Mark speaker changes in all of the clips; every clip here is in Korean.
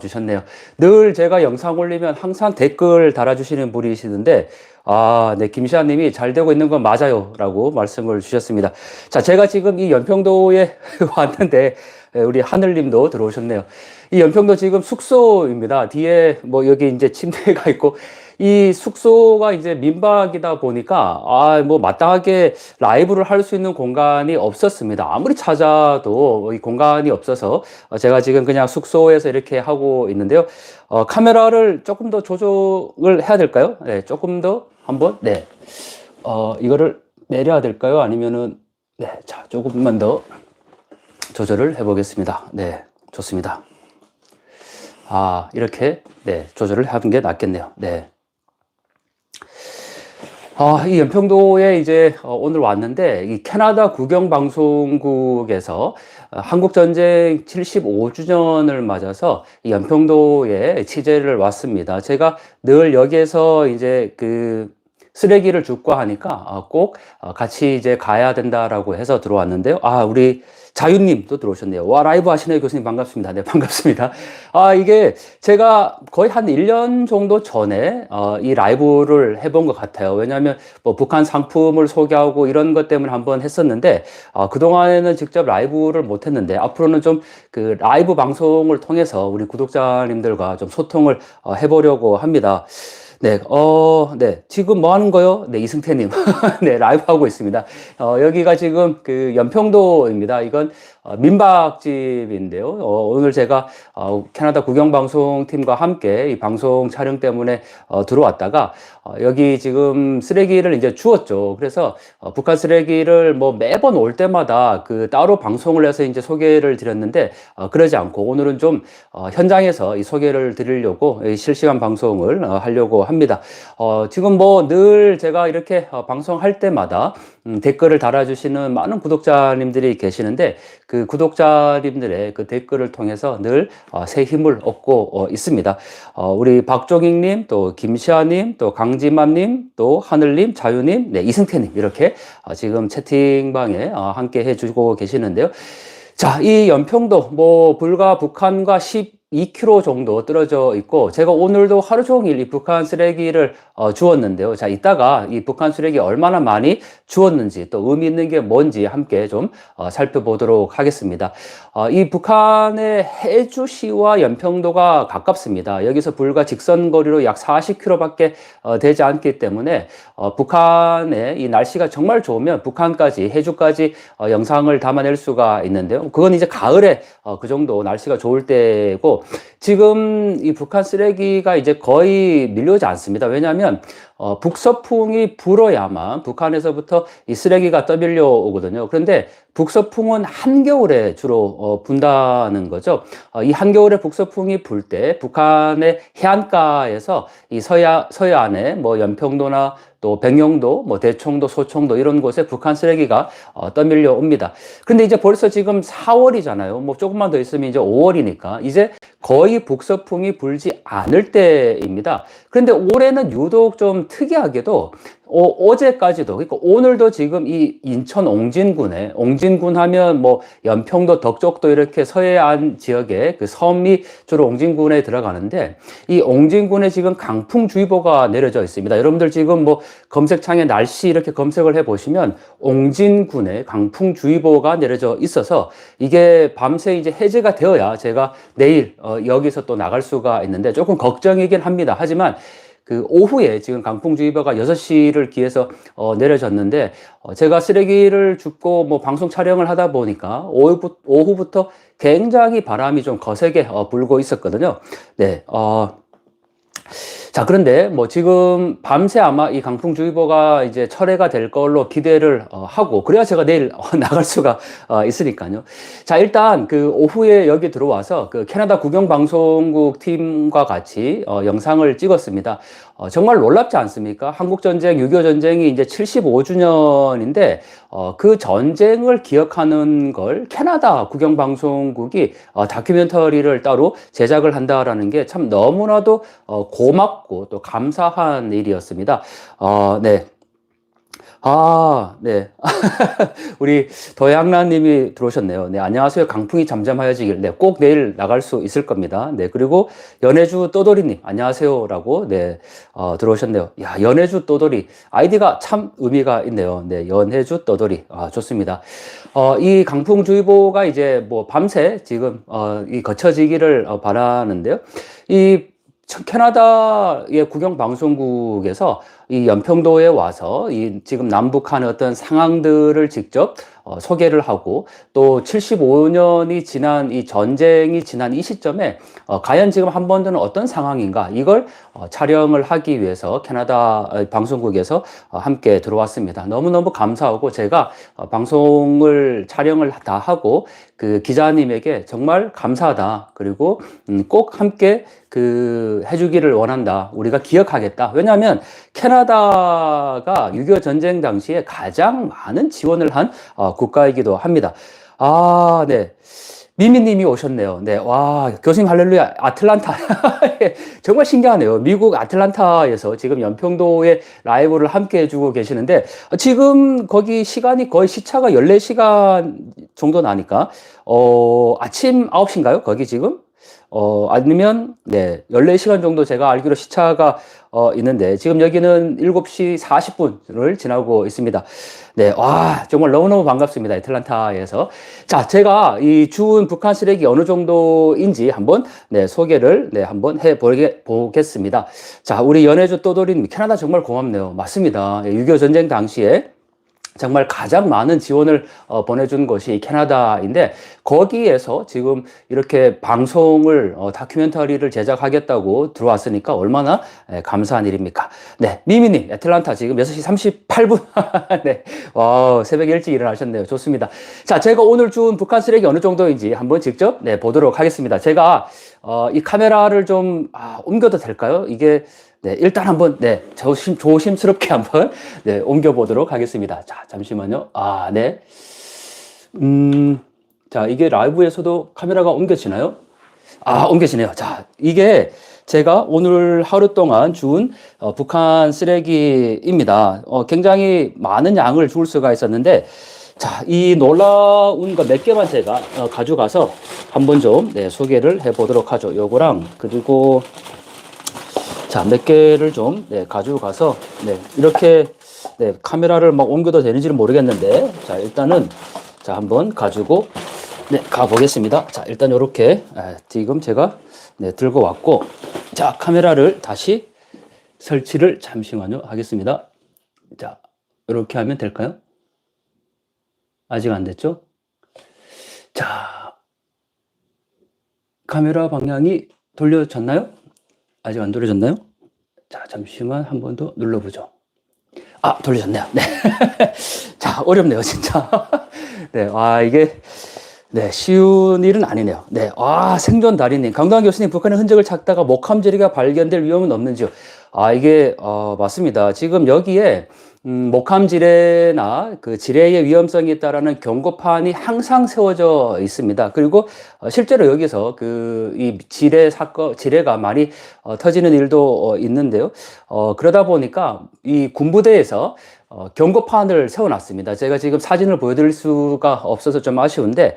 Speaker 1: 주셨네요. 늘 제가 영상 올리면 항상 댓글 달아주시는 분이시는데, 네, 김시아님이 잘 되고 있는 건 맞아요. 라고 말씀을 주셨습니다. 자, 제가 지금 이 연평도에 왔는데, 우리 하늘님도 들어오셨네요. 이 연평도 지금 숙소입니다. 뒤에 뭐 여기 이제 침대가 있고, 이 숙소가 이제 민박이다 보니까, 뭐 마땅하게 라이브를 할 수 있는 공간이 없었습니다. 아무리 찾아도 이 공간이 없어서 제가 지금 그냥 숙소에서 이렇게 하고 있는데요. 카메라를 조금 더 조정을 해야 될까요? 네, 조금 더 한번, 네. 이거를 내려야 될까요? 아니면은, 네, 자, 조금만 더 조절을 해 보겠습니다. 네, 좋습니다. 이렇게, 네, 조절을 하는 게 낫겠네요. 네. 이 연평도에 이제 오늘 왔는데, 이 캐나다 국영방송국에서 한국전쟁 75주년을 맞아서 이 연평도에 취재를 왔습니다. 제가 늘 여기에서 이제 그 쓰레기를 줍고 하니까 꼭 같이 이제 가야 된다라고 해서 들어왔는데요. 우리 자유님 또 들어오셨네요. 와, 라이브 하시네요. 교수님 반갑습니다. 네, 반갑습니다. 이게 제가 거의 한 1년 정도 전에 이 라이브를 해본 것 같아요. 왜냐하면 뭐 북한 상품을 소개하고 이런 것 때문에 한번 했었는데, 그동안에는 직접 라이브를 못 했는데, 앞으로는 좀 그 라이브 방송을 통해서 우리 구독자님들과 좀 소통을 해보려고 합니다. 네, 네. 지금 뭐 하는 거요? 네, 이승태님. 네, 라이브 하고 있습니다. 여기가 지금 그 연평도입니다. 이건 민박집인데요. 오늘 제가 캐나다 국영방송팀과 함께 이 방송 촬영 때문에 들어왔다가 여기 지금 쓰레기를 이제 주웠죠. 그래서 북한 쓰레기를 뭐 매번 올 때마다 그 따로 방송을 해서 이제 소개를 드렸는데 그러지 않고 오늘은 좀 현장에서 이 소개를 드리려고 실시간 방송을 하려고 합니다. 지금 뭐 늘 제가 이렇게 방송할 때마다 댓글을 달아주시는 많은 구독자님들이 계시는데 그 구독자님들의 그 댓글을 통해서 늘 새 힘을 얻고 있습니다. 우리 박종익님, 또 김시아님, 또 강지만님, 또 하늘님, 자유님, 네, 이승태님 이렇게 지금 채팅방에 함께 해주고 계시는데요. 자, 이 연평도 뭐 불과 북한과 12km 정도 떨어져 있고 제가 오늘도 하루 종일 이 북한 쓰레기를 주웠는데요. 자, 이따가 이 북한 쓰레기 얼마나 많이 주웠는지 또 의미 있는 게 뭔지 함께 좀 살펴보도록 하겠습니다. 이 북한의 해주시와 연평도가 가깝습니다. 여기서 불과 직선 거리로 약 40km밖에 되지 않기 때문에 북한의 이 날씨가 정말 좋으면 북한까지 해주까지 영상을 담아낼 수가 있는데요. 그건 이제 가을에 그 정도 날씨가 좋을 때고 지금 이 북한 쓰레기가 이제 거의 밀려오지 않습니다. 왜냐하면 북서풍이 불어야만 북한에서부터 이 쓰레기가 떠밀려 오거든요. 그런데 북서풍은 한겨울에 주로 분다는 거죠. 이 한겨울에 북서풍이 불 때 북한의 해안가에서 이 서해안에 뭐 연평도나 또 백령도, 뭐 대청도, 소청도 이런 곳에 북한 쓰레기가 떠밀려 옵니다. 근데 이제 벌써 지금 4월이잖아요. 뭐 조금만 더 있으면 이제 5월이니까 이제 거의 북서풍이 불지 않을 때입니다. 그런데 올해는 유독 좀 특이하게도 어제까지도, 그러니까 오늘도 지금 이 인천 옹진군 하면 뭐 연평도, 덕적도 이렇게 서해안 지역에 그 섬이 주로 옹진군에 들어가는데 이 옹진군에 지금 강풍주의보가 내려져 있습니다. 여러분들 지금 뭐 검색창에 날씨 이렇게 검색을 해 보시면 옹진군에 강풍주의보가 내려져 있어서 이게 밤새 이제 해제가 되어야 제가 내일 여기서 또 나갈 수가 있는데 조금 걱정이긴 합니다. 하지만 그 오후에 지금 강풍주의보가 6시를 기해서 내려졌는데 제가 쓰레기를 줍고 뭐 방송 촬영을 하다 보니까 오후부터 굉장히 바람이 좀 거세게 불고 있었거든요. 네, 자, 그런데 뭐 지금 밤새 아마 이 강풍주의보가 이제 철회가 될 걸로 기대를 하고 그래야 제가 내일 나갈 수가 있으니까요. 자, 일단 그 오후에 여기 들어와서 그 캐나다 국영방송국 팀과 같이 영상을 찍었습니다. 정말 놀랍지 않습니까? 한국전쟁, 6.25 전쟁이 이제 75주년인데 그 전쟁을 기억하는 걸 캐나다 국영방송국이 다큐멘터리를 따로 제작을 한다라는 게 참 너무나도 고맙고 또 감사한 일이었습니다. 네. 네. 우리 도양란 님이 들어오셨네요. 네, 안녕하세요. 강풍이 잠잠하여지길. 네, 꼭 내일 나갈 수 있을 겁니다. 네, 그리고 연해주 또돌이 님, 안녕하세요라고, 네, 들어오셨네요. 야, 연해주 또돌이. 아이디가 참 의미가 있네요. 네, 연해주 또돌이. 좋습니다. 이 강풍주의보가 이제 뭐 밤새 지금, 이 거쳐지기를 바라는데요. 이 캐나다의 국영방송국에서 이 연평도에 와서 이 지금 남북한의 어떤 상황들을 직접 소개를 하고 또 75년이 지난 이 전쟁이 지난 이 시점에 과연 지금 한반도는 어떤 상황인가 이걸 촬영을 하기 위해서 캐나다 방송국에서 함께 들어왔습니다. 너무너무 감사하고 제가 방송을 촬영을 다 하고 그 기자님에게 정말 감사하다. 그리고 꼭 함께 그 해주기를 원한다. 우리가 기억하겠다. 왜냐하면 캐나다가 6.25 전쟁 당시에 가장 많은 지원을 한 국가이기도 합니다. 네. 미미님이 오셨네요. 네, 와, 교수님 할렐루야, 아틀란타. 정말 신기하네요. 미국 아틀란타에서 지금 연평도에 라이브를 함께 해주고 계시는데, 지금 거기 시간이 거의 시차가 14시간 정도 나니까, 아침 9시인가요? 거기 지금? 아니면, 네, 14시간 정도 제가 알기로 시차가, 있는데, 지금 여기는 7시 40분을 지나고 있습니다. 네, 와, 정말 너무너무 반갑습니다. 애틀란타에서. 자, 제가 이 주운 북한 쓰레기 어느 정도인지 한번, 네, 소개를, 네, 한번 보겠습니다. 자, 우리 연해주 또돌이님, 캐나다 정말 고맙네요. 맞습니다. 6.25 전쟁 당시에 정말 가장 많은 지원을 보내준 것이 캐나다인데 거기에서 지금 이렇게 방송을 다큐멘터리를 제작하겠다고 들어왔으니까 얼마나 감사한 일입니까? 네, 미미님 애틀란타 지금 6시 38분 네, 와, 새벽 일찍 일어나셨네요. 좋습니다. 자, 제가 오늘 준 북한 쓰레기 어느 정도인지 한번 직접 보도록 하겠습니다. 제가 이 카메라를 좀 옮겨도 될까요? 이게 네, 일단 한번, 네, 조심스럽게 한번, 네, 옮겨보도록 하겠습니다. 자, 잠시만요. 네. 자, 이게 라이브에서도 카메라가 옮겨지나요? 옮겨지네요. 자, 이게 제가 오늘 하루 동안 준 북한 쓰레기입니다. 굉장히 많은 양을 줄 수가 있었는데, 자, 이 놀라운 거 몇 개만 제가 가져가서 한번 좀, 네, 소개를 해보도록 하죠. 요거랑, 그리고, 자, 몇 개를 좀, 네, 가지고 가서, 네, 이렇게, 네, 카메라를 막 옮겨도 되는지는 모르겠는데, 자, 일단은, 자, 한번 가지고, 네, 가보겠습니다. 자, 일단 요렇게, 지금 제가, 네, 들고 왔고, 자, 카메라를 다시 설치를 잠시만요, 하겠습니다. 자, 이렇게 하면 될까요? 아직 안 됐죠? 자, 카메라 방향이 돌려졌나요? 아직 안 돌려졌나요? 자, 잠시만 한 번 더 눌러보죠. 돌려졌네요. 네. 자, 어렵네요, 진짜. 네, 이게, 네, 쉬운 일은 아니네요. 네, 생존 달인님. 강도환 교수님, 북한의 흔적을 찾다가 목함지리가 발견될 위험은 없는지요? 이게, 맞습니다. 지금 여기에, 목함지뢰나 그 지뢰의 위험성이 있다라는 경고판이 항상 세워져 있습니다. 그리고 실제로 여기서 이 지뢰가 많이 터지는 일도 있는데요. 그러다 보니까 이 군부대에서 경고판을 세워놨습니다. 제가 지금 사진을 보여드릴 수가 없어서 좀 아쉬운데,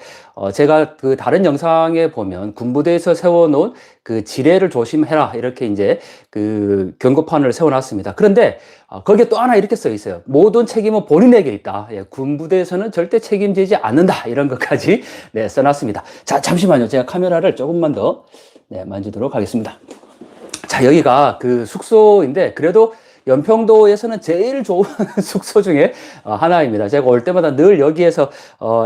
Speaker 1: 제가 그 다른 영상에 보면 군부대에서 세워놓은 그 지뢰를 조심해라. 이렇게 이제 그 경고판을 세워놨습니다. 그런데, 거기에 또 하나 이렇게 써 있어요. 모든 책임은 본인에게 있다. 예, 군부대에서는 절대 책임지지 않는다. 이런 것까지, 네, 써놨습니다. 자, 잠시만요. 제가 카메라를 조금만 더, 네, 만지도록 하겠습니다. 자, 여기가 그 숙소인데, 그래도 연평도에서는 제일 좋은 숙소 중에 하나입니다. 제가 올 때마다 늘 여기에서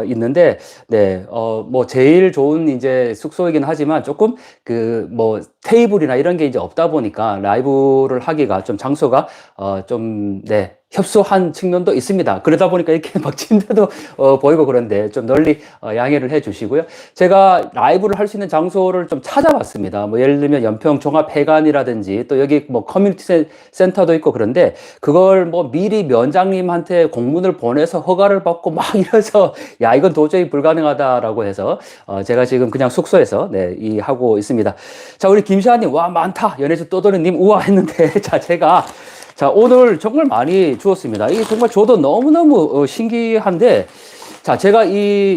Speaker 1: 있는데, 네, 뭐 제일 좋은 이제 숙소이긴 하지만 조금 그 뭐 테이블이나 이런 게 이제 없다 보니까 라이브를 하기가 좀 장소가 좀, 네, 협소한 측면도 있습니다. 그러다 보니까 이렇게 막 침대도 보이고 그런데 좀 널리 양해를 해 주시고요. 제가 라이브를 할 수 있는 장소를 좀 찾아봤습니다. 뭐 예를 들면 연평 종합회관이라든지 또 여기 뭐 커뮤니티 센터도 있고 그런데 그걸 뭐 미리 면장님한테 공문을 보내서 허가를 받고 막 이래서 야, 이건 도저히 불가능하다라고 해서 제가 지금 그냥 숙소에서 네, 하고 있습니다. 자, 우리 김시아님, 와, 많다. 연애주 또도리님, 우와 했는데 자, 제가 자, 오늘 정말 많이 주었습니다. 이게 정말 저도 너무너무 신기한데, 자, 제가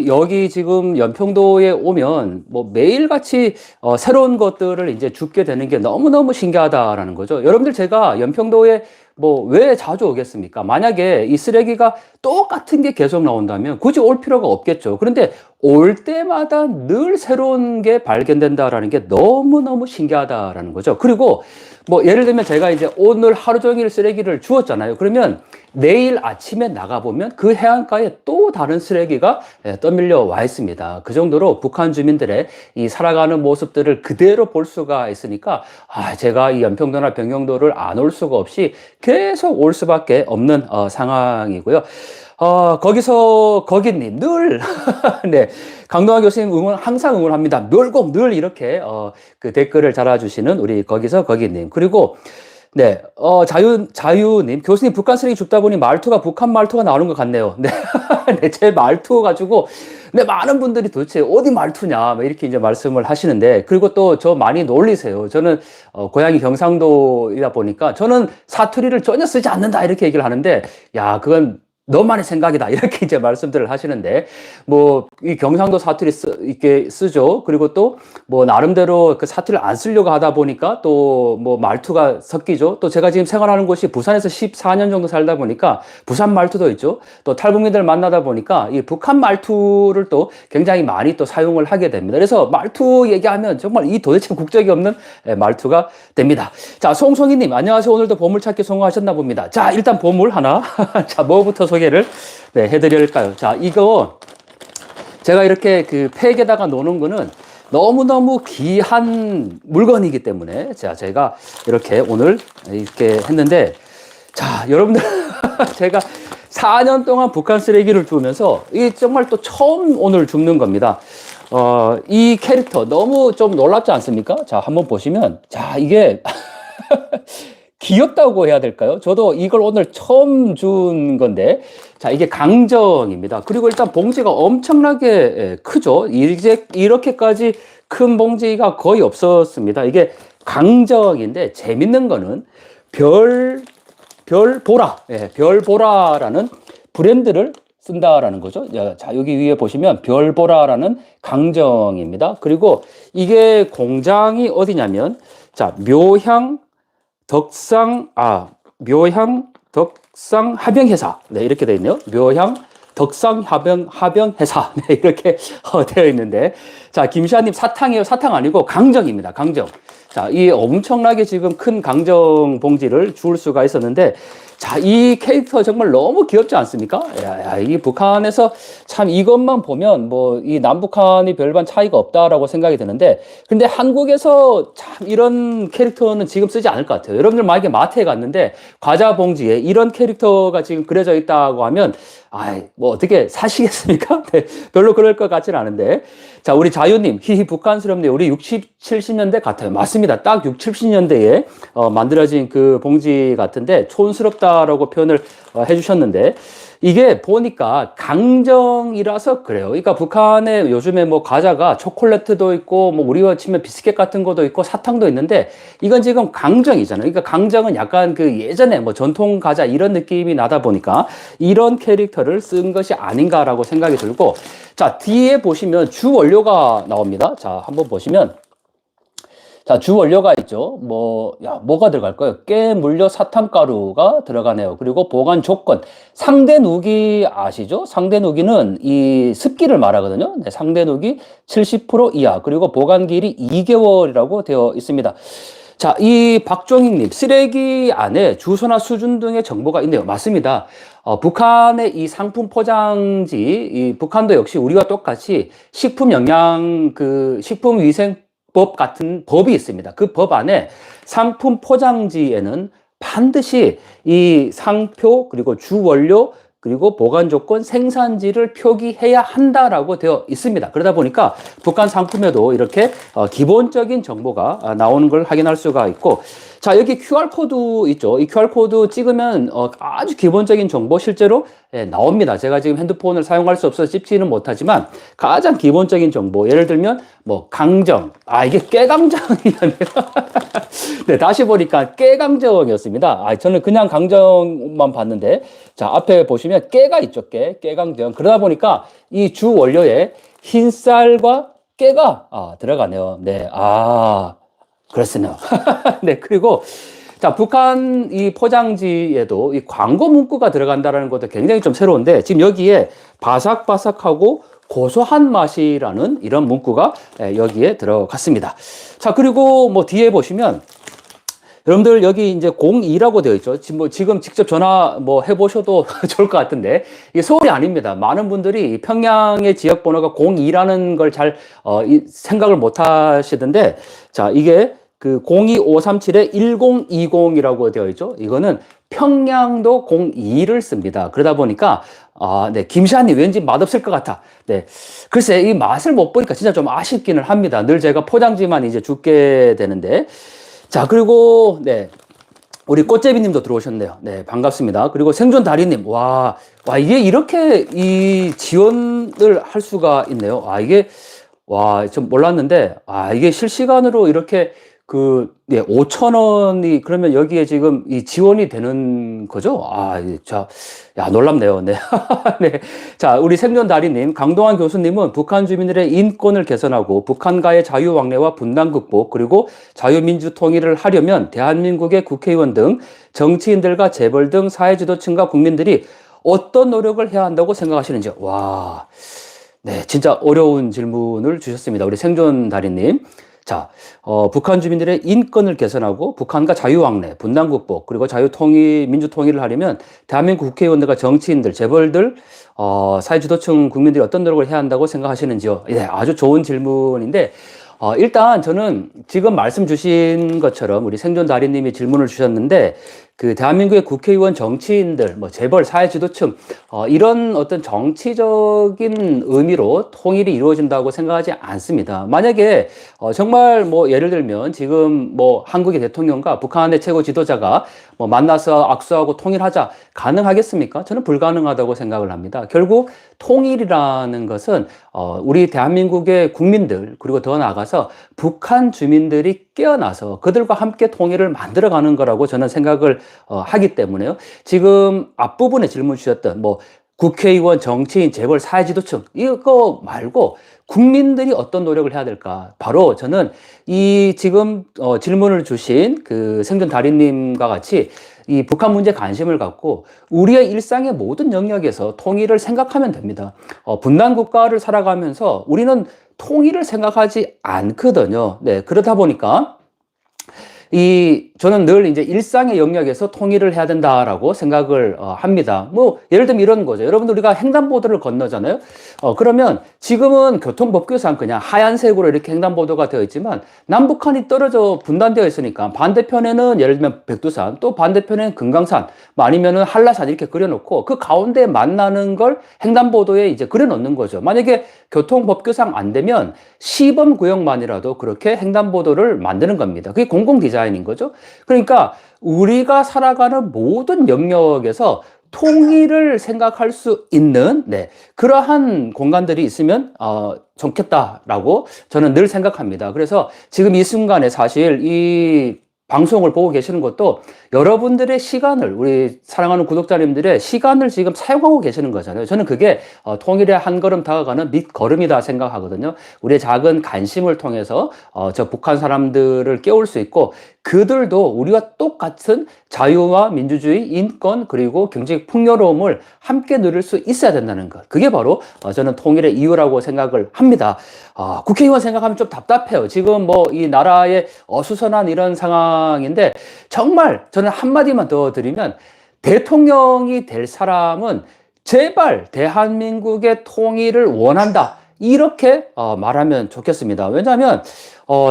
Speaker 1: 여기 지금 연평도에 오면 뭐 매일같이 새로운 것들을 이제 줍게 되는 게 너무너무 신기하다라는 거죠. 여러분들 제가 연평도에 뭐 왜 자주 오겠습니까? 만약에 이 쓰레기가 똑같은 게 계속 나온다면 굳이 올 필요가 없겠죠. 그런데 올 때마다 늘 새로운 게 발견된다라는 게 너무너무 신기하다라는 거죠. 그리고 뭐 예를 들면 제가 이제 오늘 하루 종일 쓰레기를 주웠잖아요. 그러면 내일 아침에 나가보면 그 해안가에 또 다른 쓰레기가 떠밀려 와 있습니다. 그 정도로 북한 주민들의 이 살아가는 모습들을 그대로 볼 수가 있으니까 제가 이 연평도나 병영도를 안 올 수가 없이 계속 올 수밖에 없는 상황이고요. 거기서 거기님 늘 네, 강동원 교수님 항상 응원합니다. 멸공 늘 이렇게 그 댓글을 달아주시는 우리 거기서 거기님. 그리고 네, 자유님, 교수님 북한 쓰레기 줍다 보니 말투가 북한 말투가 나오는 것 같네요. 네, 네, 제 말투 가지고, 네, 많은 분들이 도대체 어디 말투냐, 이렇게 이제 말씀을 하시는데, 그리고 또 저 많이 놀리세요. 저는, 고향이 경상도이다 보니까, 저는 사투리를 전혀 쓰지 않는다, 이렇게 얘기를 하는데, 야, 그건 너만의 생각이다. 이렇게 이제 말씀들을 하시는데, 뭐, 이 경상도 사투리 이렇게 쓰죠. 그리고 또, 뭐, 나름대로 그 사투리를 안 쓰려고 하다 보니까 또, 뭐, 말투가 섞이죠. 또 제가 지금 생활하는 곳이 부산에서 14년 정도 살다 보니까 부산 말투도 있죠. 또 탈북민들 만나다 보니까 이 북한 말투를 또 굉장히 많이 또 사용을 하게 됩니다. 그래서 말투 얘기하면 정말 이 도대체 국적이 없는 말투가 됩니다. 자, 송송이님, 안녕하세요. 오늘도 보물찾기 성공하셨나 봅니다. 자, 일단 보물 하나. 자, 뭐부터 소개를 네, 해드릴까요? 자, 이거 제가 이렇게 그 팩에다가 놓는 거는 너무너무 귀한 물건이기 때문에 제가 이렇게 오늘 이렇게 했는데, 자, 여러분들 제가 4년 동안 북한 쓰레기를 주우면서 이게 정말 또 처음 오늘 줍는 겁니다. 이 캐릭터 너무 좀 놀랍지 않습니까? 자, 한번 보시면, 자, 이게 귀엽다고 해야 될까요? 저도 이걸 오늘 처음 준 건데, 자, 이게 강정입니다. 그리고 일단 봉지가 엄청나게 크죠? 이제 이렇게까지 큰 봉지가 거의 없었습니다. 이게 강정인데, 재밌는 거는 별보라, 별보라라는 브랜드를 쓴다라는 거죠. 자, 여기 위에 보시면 별보라라는 강정입니다. 그리고 이게 공장이 어디냐면, 자, 묘향 덕상 합영회사. 네, 이렇게 되어 있네요. 묘향 덕상 합영회사. 네, 이렇게 되어 있는데. 자, 김시아님 사탕이에요. 사탕 아니고 강정입니다. 강정. 자, 이 엄청나게 지금 큰 강정 봉지를 주울 수가 있었는데, 자, 이 캐릭터 정말 너무 귀엽지 않습니까? 이 북한에서 참 이것만 보면 뭐 이 남북한이 별반 차이가 없다라고 생각이 드는데, 근데 한국에서 참 이런 캐릭터는 지금 쓰지 않을 것 같아요. 여러분들 만약에 마트에 갔는데 과자 봉지에 이런 캐릭터가 지금 그려져 있다고 하면, 뭐 어떻게 사시겠습니까? 네, 별로 그럴 것 같지는 않은데. 자, 우리 자유님, 히히 북한스럽네요. 우리 60, 70년대 같아요. 맞습니다. 딱 60, 70년대에 만들어진 그 봉지 같은데 촌스럽다라고 표현을 해주셨는데, 이게 보니까 강정이라서 그래요. 그러니까 북한에 요즘에 뭐 과자가 초콜릿도 있고 뭐 우리와 치면 비스켓 같은 것도 있고 사탕도 있는데, 이건 지금 강정이잖아요. 그러니까 강정은 약간 그 예전에 뭐 전통 과자 이런 느낌이 나다 보니까 이런 캐릭터를 쓴 것이 아닌가라고 생각이 들고, 자, 뒤에 보시면 주 원료가 나옵니다. 자, 한번 보시면, 자, 주 원료가 있죠. 뭐가 들어갈까요? 깨, 물엿, 사탕가루가 들어가네요. 그리고 보관 조건. 상대 누기 아시죠? 상대 누기는 이 습기를 말하거든요. 네, 상대 누기 70% 이하. 그리고 보관 기일이 2개월이라고 되어 있습니다. 자, 이 박종익님, 쓰레기 안에 주소나 수준 등의 정보가 있네요. 맞습니다. 북한의 이 상품 포장지, 이 북한도 역시 우리와 똑같이 식품위생법 같은 법이 있습니다. 그 법 안에 상품 포장지에는 반드시 이 상표, 그리고 주 원료, 그리고 보관 조건, 생산지를 표기해야 한다라고 되어 있습니다. 그러다 보니까 북한 상품에도 이렇게 기본적인 정보가 나오는 걸 확인할 수가 있고, 자, 여기 QR코드 있죠. 이 QR코드 찍으면 아주 기본적인 정보 실제로 나옵니다. 제가 지금 핸드폰을 사용할 수 없어서 찍지는 못하지만 가장 기본적인 정보, 예를 들면 뭐 강정, 이게 깨강정이라면 네, 다시 보니까 깨강정이었습니다. 저는 그냥 강정만 봤는데, 자, 앞에 보시면 깨가 있죠, 깨강정. 그러다 보니까 이 주 원료에 흰쌀과 깨가 들어가네요. 네, 그렇습니다. 네, 그리고 자, 북한 이 포장지에도 이 광고 문구가 들어간다는 것도 굉장히 좀 새로운데, 지금 여기에 바삭바삭하고 고소한 맛이라는 이런 문구가 여기에 들어갔습니다. 자, 그리고 뭐 뒤에 보시면 여러분들 여기 이제 02라고 되어 있죠. 지금 직접 전화 뭐 해보셔도 좋을 것 같은데 이게 서울이 아닙니다. 많은 분들이 평양의 지역 번호가 02라는 걸 잘 생각을 못 하시던데, 자, 이게 그 02537에 1020이라고 되어 있죠. 이거는 평양도 02를 씁니다. 그러다 보니까 네, 김시한님 왠지 맛없을 것 같아. 네, 글쎄 이 맛을 못 보니까 진짜 좀 아쉽기는 합니다. 늘 제가 포장지만 이제 죽게 되는데. 자, 그리고 네, 우리 꽃제비님도 들어오셨네요. 네, 반갑습니다. 그리고 생존 다리님, 이게 이렇게 이 지원을 할 수가 있네요. 이게 좀 몰랐는데, 이게 실시간으로 이렇게 네, 5,000원이 그러면 여기에 지금 이 지원이 되는 거죠? 놀랍네요. 네. 네. 자, 우리 생존다리님, 강동환 교수님은 북한 주민들의 인권을 개선하고 북한과의 자유왕래와 분단 극복, 그리고 자유민주 통일을 하려면 대한민국의 국회의원 등 정치인들과 재벌 등 사회지도층과 국민들이 어떤 노력을 해야 한다고 생각하시는지. 네, 진짜 어려운 질문을 주셨습니다. 우리 생존다리님. 자, 북한 주민들의 인권을 개선하고 북한과 자유왕래, 분단국복, 그리고 자유통일, 민주통일을 하려면 대한민국 국회의원들과 정치인들, 재벌들, 사회지도층 국민들이 어떤 노력을 해야 한다고 생각하시는지요? 네, 아주 좋은 질문인데, 일단 저는 지금 말씀 주신 것처럼 우리 생존다리님이 질문을 주셨는데, 그 대한민국의 국회의원 정치인들, 뭐 재벌, 사회지도층, 이런 어떤 정치적인 의미로 통일이 이루어진다고 생각하지 않습니다. 만약에 정말 뭐 예를 들면 지금 뭐 한국의 대통령과 북한의 최고 지도자가 뭐 만나서 악수하고 통일하자 가능하겠습니까? 저는 불가능하다고 생각을 합니다. 결국 통일이라는 것은 우리 대한민국의 국민들, 그리고 더 나아가서 북한 주민들이 깨어나서 그들과 함께 통일을 만들어가는 거라고 저는 생각을 하기 때문에요. 지금 앞부분에 질문 주셨던 뭐 국회의원, 정치인, 재벌, 사회지도층 이거 말고 국민들이 어떤 노력을 해야 될까? 바로 저는 이 지금 질문을 주신 그 생존 달인님과 같이 이 북한 문제 관심을 갖고 우리의 일상의 모든 영역에서 통일을 생각하면 됩니다. 분단 국가를 살아가면서 우리는 통일을 생각하지 않거든요. 네, 그러다 보니까 저는 늘 이제 일상의 영역에서 통일을 해야 된다라고 생각을 합니다. 뭐, 예를 들면 이런 거죠. 여러분들 우리가 횡단보도를 건너잖아요. 그러면 지금은 교통법규상 그냥 하얀색으로 이렇게 횡단보도가 되어 있지만 남북한이 떨어져 분단되어 있으니까 반대편에는 예를 들면 백두산, 또 반대편에는 금강산, 뭐 아니면은 한라산 이렇게 그려놓고 그 가운데 만나는 걸 횡단보도에 이제 그려놓는 거죠. 만약에 교통법규상 안 되면 시범구역만이라도 그렇게 횡단보도를 만드는 겁니다. 그게 공공디자인인 거죠. 그러니까 우리가 살아가는 모든 영역에서 통일을 생각할 수 있는 그러한 공간들이 있으면 좋겠다라고 저는 늘 생각합니다. 그래서 지금 이 순간에 사실 이 방송을 보고 계시는 것도 여러분들의 시간을, 우리 사랑하는 구독자님들의 시간을 지금 사용하고 계시는 거잖아요. 저는 그게 통일의 한 걸음 다가가는 밑거름이다 생각하거든요. 우리의 작은 관심을 통해서 저 북한 사람들을 깨울 수 있고, 그들도 우리와 똑같은 자유와 민주주의, 인권, 그리고 경제적 풍요로움을 함께 누릴 수 있어야 된다는 것. 그게 바로 저는 통일의 이유라고 생각을 합니다. 국회의원 생각하면 좀 답답해요. 지금 뭐 이 나라의 어수선한 이런 상황인데, 정말 저는 한마디만 더 드리면, 대통령이 될 사람은 제발 대한민국의 통일을 원한다, 이렇게 말하면 좋겠습니다. 왜냐하면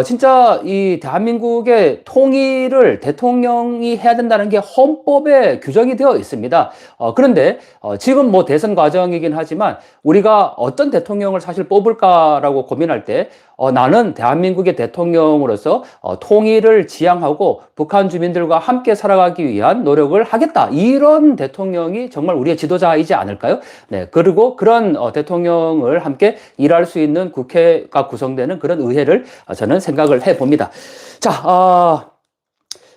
Speaker 1: 진짜 이 대한민국의 통일을 대통령이 해야 된다는 게 헌법에 규정이 되어 있습니다. 그런데 지금 뭐 대선 과정이긴 하지만 우리가 어떤 대통령을 사실 뽑을까라고 고민할 때 나는 대한민국의 대통령으로서 통일을 지향하고 북한 주민들과 함께 살아가기 위한 노력을 하겠다, 이런 대통령이 정말 우리의 지도자이지 않을까요? 네, 그리고 그런 대통령을 함께 일할 수 있는 국회가 구성되는 그런 의회를 저는 생각을 해봅니다. 자,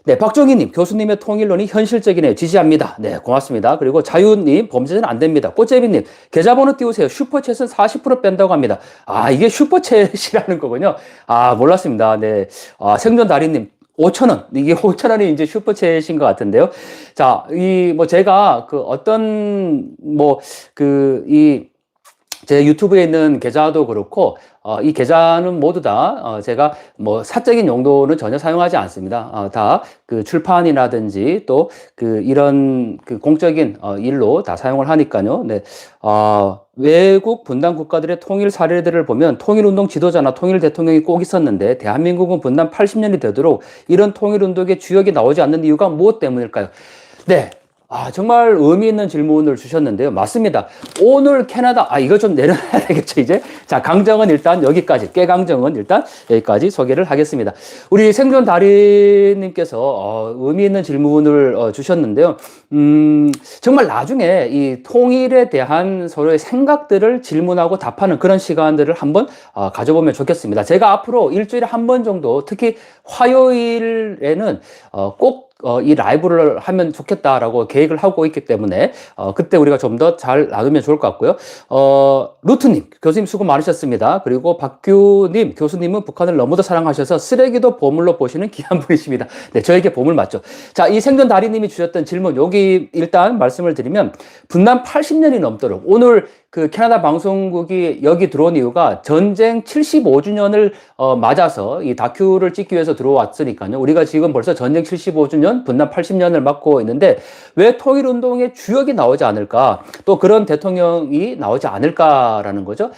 Speaker 1: 네, 박정희님, 교수님의 통일론이 현실적이네요. 지지합니다. 네, 고맙습니다. 그리고 자유님, 범죄는 안 됩니다. 꽃제비님, 계좌번호 띄우세요. 슈퍼챗은 40% 뺀다고 합니다. 아, 이게 슈퍼챗이라는 거군요. 아, 몰랐습니다. 네. 아, 생존다리님, 5,000원. 이게 5,000원이 이제 슈퍼챗인 것 같은데요. 자, 제가 제 유튜브에 있는 계좌도 그렇고, 이 계좌는 모두 다, 제가 사적인 용도는 전혀 사용하지 않습니다. 다 그 출판이라든지 또 이런 공적인, 일로 다 사용을 하니까요. 네. 외국 분단 국가들의 통일 사례들을 보면 통일운동 지도자나 통일 대통령이 꼭 있었는데, 대한민국은 분단 80년이 되도록 이런 통일운동의 주역이 나오지 않는 이유가 무엇 때문일까요? 네. 정말 의미 있는 질문을 주셨는데요. 맞습니다. 오늘 캐나다, 이거 좀 내려놔야 되겠죠, 이제? 자, 강정은 일단 여기까지, 깨강정은 일단 여기까지 소개를 하겠습니다. 우리 생존 달인님께서, 의미 있는 질문을 주셨는데요. 정말 나중에 이 통일에 대한 서로의 생각들을 질문하고 답하는 그런 시간들을 한번 가져보면 좋겠습니다. 제가 앞으로 일주일에 한 번 정도, 특히 화요일에는 꼭 이 라이브를 하면 좋겠다라고 계획을 하고 있기 때문에 그때 우리가 좀 더 잘 나누면 좋을 것 같고요. 루트님, 교수님 수고 많으셨습니다. 그리고 박규님, 교수님은 북한을 너무도 사랑하셔서 쓰레기도 보물로 보시는 귀한 분이십니다. 네, 저에게 보물 맞죠. 자, 이 생존 다리님이 주셨던 질문, 여기 일단 말씀을 드리면 분단 80년이 넘도록 오늘 캐나다 방송국이 여기 들어온 이유가 전쟁 75주년을 맞아서 이 다큐를 찍기 위해서 들어왔으니까요. 우리가 지금 벌써 전쟁 75주년, 분단 80년을 맞고 있는데 왜 통일운동의 주역이 나오지 않을까? 또 그런 대통령이 나오지 않을까라는 거죠.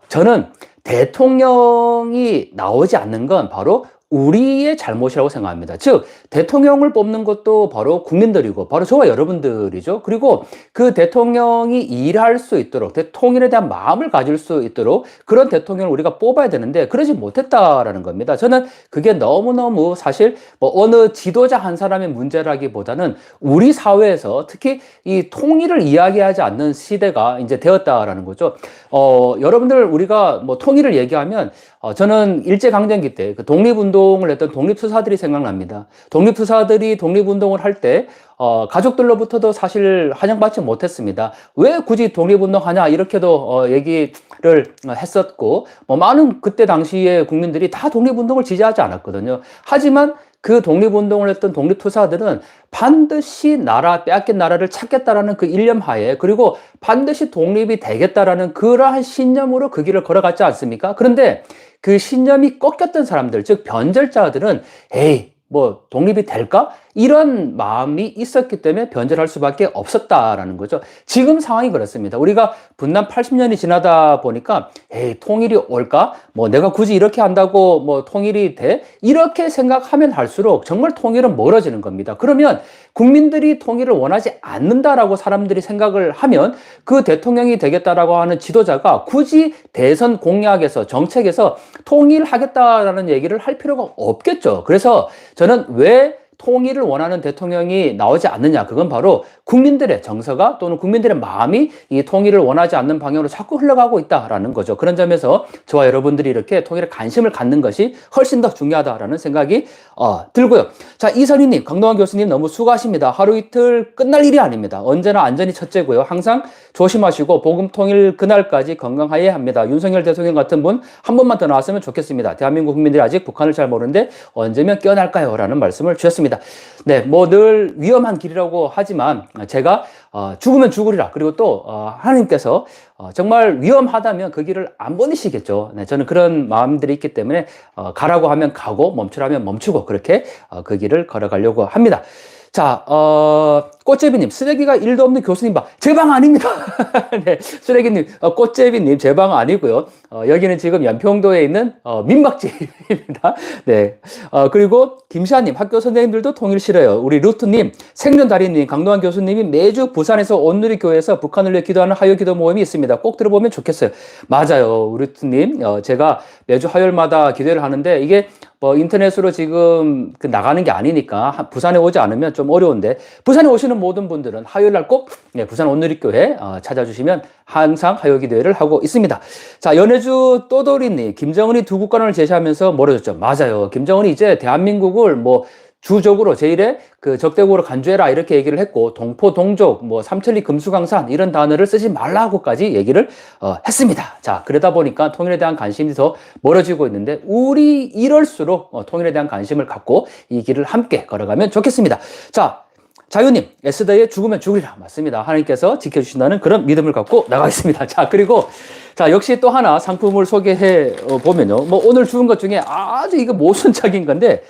Speaker 1: 저는 대통령이 나오지 않는 건 바로 우리의 잘못이라고 생각합니다. 즉, 대통령을 뽑는 것도 바로 국민들이고, 바로 저와 여러분들이죠. 그리고 그 대통령이 일할 수 있도록, 통일에 대한 마음을 가질 수 있도록 그런 대통령을 우리가 뽑아야 되는데, 그러지 못했다라는 겁니다. 저는 그게 너무너무 사실, 어느 지도자 한 사람의 문제라기보다는 우리 사회에서 특히 이 통일을 이야기하지 않는 시대가 이제 되었다라는 거죠. 여러분들, 우리가 통일을 얘기하면, 저는 일제강점기 때 독립운동을 했던 독립투사들이 생각납니다. 독립투사들이 독립운동을 할 때, 가족들로부터도 사실 환영받지 못했습니다. 왜 굳이 독립운동 하냐, 이렇게도, 얘기를 했었고, 많은 그때 당시에 국민들이 다 독립운동을 지지하지 않았거든요. 하지만 그 독립운동을 했던 독립투사들은 반드시 빼앗긴 나라를 찾겠다라는 그 일념 하에, 그리고 반드시 독립이 되겠다라는 그러한 신념으로 그 길을 걸어갔지 않습니까? 그런데 그 신념이 꺾였던 사람들, 즉 변절자들은 독립이 될까? 이런 마음이 있었기 때문에 변절할 수밖에 없었다라는 거죠. 지금 상황이 그렇습니다. 우리가 분단 80년이 지나다 보니까 통일이 올까? 내가 굳이 이렇게 한다고 통일이 돼? 이렇게 생각하면 할수록 정말 통일은 멀어지는 겁니다. 그러면 국민들이 통일을 원하지 않는다라고 사람들이 생각을 하면 그 대통령이 되겠다라고 하는 지도자가 굳이 대선 공약에서 정책에서 통일하겠다라는 얘기를 할 필요가 없겠죠. 그래서 저는 왜 통일을 원하는 대통령이 나오지 않느냐, 그건 바로 국민들의 정서가 또는 국민들의 마음이 이 통일을 원하지 않는 방향으로 자꾸 흘러가고 있다라는 거죠. 그런 점에서 저와 여러분들이 이렇게 통일에 관심을 갖는 것이 훨씬 더 중요하다라는 생각이 들고요. 자, 이선희님, 강동원 교수님 너무 수고하십니다. 하루 이틀 끝날 일이 아닙니다. 언제나 안전이 첫째고요. 항상 조심하시고 복음 통일 그날까지 건강하여야 합니다. 윤석열 대통령 같은 분 한 번만 더 나왔으면 좋겠습니다. 대한민국 국민들이 아직 북한을 잘 모르는데 언제면 깨어날까요? 라는 말씀을 주셨습니다. 네, 늘 위험한 길이라고 하지만 제가 죽으면 죽으리라. 그리고 또 하나님께서 정말 위험하다면 그 길을 안 보내시겠죠. 네, 저는 그런 마음들이 있기 때문에 가라고 하면 가고 멈추라면 멈추고 그렇게 그 길을 걸어가려고 합니다. 자, 꽃제비님, 쓰레기가 1도 없는 교수님 방. 제 방 아닙니다. 네, 쓰레기님, 꽃제비님, 제 방 아니고요. 여기는 지금 연평도에 있는, 민박집입니다. 네. 그리고 김시아님, 학교 선생님들도 통일 싫어요. 우리 루트님, 생존다리님, 강동환 교수님이 매주 부산에서 온누리교회에서 북한을 위해 기도하는 화요 기도 모임이 있습니다. 꼭 들어보면 좋겠어요. 맞아요. 루트님, 제가 매주 화요일마다 기도를 하는데 이게 인터넷으로 지금 나가는 게 아니니까 부산에 오지 않으면 좀 어려운데 부산에 오시는 모든 분들은 화요일 날 꼭 부산 온누리교회 찾아주시면 항상 화요 기도회를 하고 있습니다. 자, 연해주 또돌이님, 김정은이 두 국가론을 제시하면서 멀어졌죠. 맞아요. 김정은이 이제 대한민국을 주적으로 제1에 그 적대국으로 간주해라 이렇게 얘기를 했고, 동포, 동족, 뭐 삼천리, 금수강산 이런 단어를 쓰지 말라고까지 얘기를 했습니다. 자, 그러다 보니까 통일에 대한 관심이 더 멀어지고 있는데, 우리 이럴수록 통일에 대한 관심을 갖고 이 길을 함께 걸어가면 좋겠습니다. 자, 자유님, 에스더의 죽으면 죽으리라. 맞습니다. 하나님께서 지켜주신다는 그런 믿음을 갖고 나가겠습니다. 자, 그리고 자, 역시 또 하나 상품을 소개해 보면요. 뭐 오늘 주은 것 중에 아주 이거 모순적인 건데,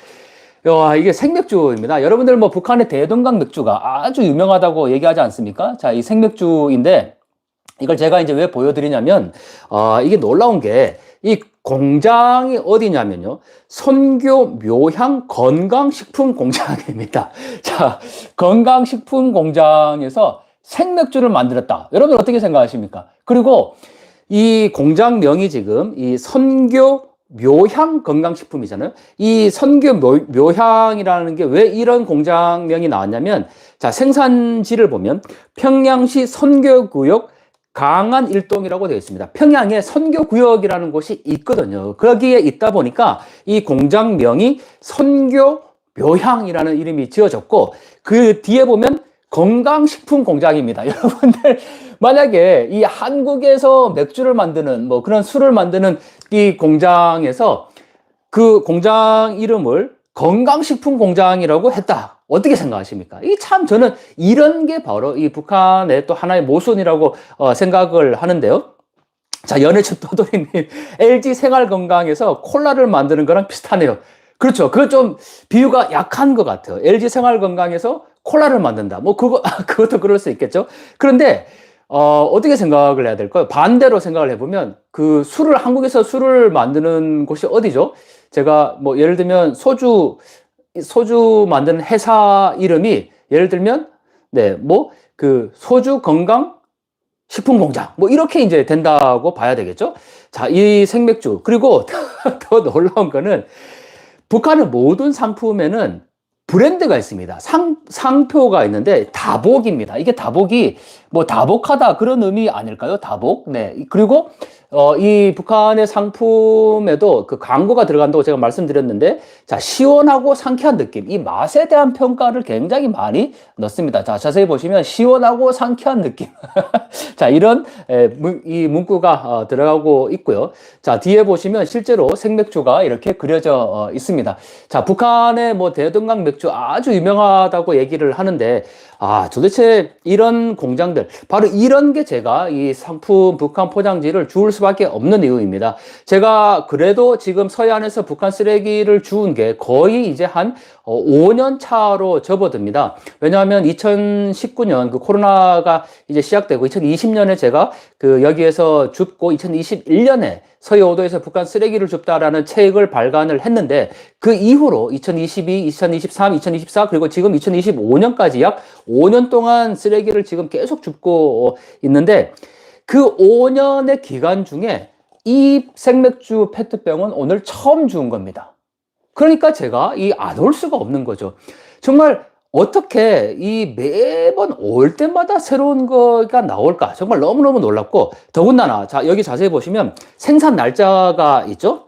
Speaker 1: 이게 생맥주입니다. 여러분들 뭐 북한의 대동강 맥주가 아주 유명하다고 얘기하지 않습니까? 자, 이 생맥주인데 이걸 제가 이제 왜 보여드리냐면, 이게 놀라운 게 이 공장이 어디냐면요. 선교 묘향 건강식품 공장입니다. 자, 건강식품 공장에서 생맥주를 만들었다. 여러분 어떻게 생각하십니까? 그리고 이 공장명이 지금 이 선교 묘향 건강식품이잖아요. 이 선교 묘향이라는 게 왜 이런 공장명이 나왔냐면, 자, 생산지를 보면 평양시 선교구역 강안 일동이라고 되어 있습니다. 평양에 선교구역이라는 곳이 있거든요. 거기에 있다 보니까 이 공장명이 선교 묘향이라는 이름이 지어졌고, 그 뒤에 보면 건강식품 공장입니다. 여러분들 만약에 이 한국에서 맥주를 만드는 뭐 그런 술을 만드는 이 공장에서 그 공장 이름을 건강식품 공장이라고 했다. 어떻게 생각하십니까? 이 참 저는 이런 게 바로 이 북한의 또 하나의 모순이라고 생각을 하는데요. 자, 연애집 도도리님, LG 생활건강에서 콜라를 만드는 거랑 비슷하네요. 그렇죠. 그거 좀 비유가 약한 것 같아요. LG 생활건강에서 콜라를 만든다. 뭐 그것도 그럴 수 있겠죠. 그런데 어떻게 생각을 해야 될까요? 반대로 생각을 해보면, 그 한국에서 술을 만드는 곳이 어디죠? 제가 뭐 예를 들면 소주 만드는 회사 이름이 예를 들면, 뭐 그 소주 건강 식품 공장 뭐 이렇게 이제 된다고 봐야 되겠죠? 자, 이 생맥주, 그리고 더 놀라운 거는 북한의 모든 상품에는 브랜드가 있습니다. 상표가 있는데 다복입니다. 이게 다복이 뭐 다복하다 그런 의미 아닐까요? 다복. 네. 그리고 이 북한의 상품에도 그 광고가 들어간다고 제가 말씀드렸는데, 자, 시원하고 상쾌한 느낌, 이 맛에 대한 평가를 굉장히 많이 넣습니다. 자, 자세히 보시면 시원하고 상쾌한 느낌. 자, 이런 이 문구가 들어가고 있고요. 자, 뒤에 보시면 실제로 생맥주가 이렇게 그려져 있습니다. 자, 북한의 뭐 대동강 맥주 아주 유명하다고 얘기를 하는데, 도대체 이런 공장들, 바로 이런 게 제가 이 상품 북한 포장지를 주울 수밖에 없는 이유입니다. 제가 그래도 지금 서해안에서 북한 쓰레기를 주운 게 거의 이제 한 5년 차로 접어듭니다. 왜냐하면 2019년 그 코로나가 이제 시작되고 2020년에 제가 그 여기에서 줍고 2021년에 서해 5도에서 북한 쓰레기를 줍다라는 책을 발간을 했는데, 그 이후로 2022, 2023, 2024 그리고 지금 2025년까지 약 5년 동안 쓰레기를 지금 계속 줍고 있는데, 그 5년의 기간 중에 이 생맥주 페트병은 오늘 처음 주운 겁니다. 그러니까 제가 안 올 수가 없는 거죠. 정말 어떻게 이 매번 올 때마다 새로운 거가 나올까? 정말 너무너무 놀랍고, 더군다나, 자, 여기 자세히 보시면 생산 날짜가 있죠?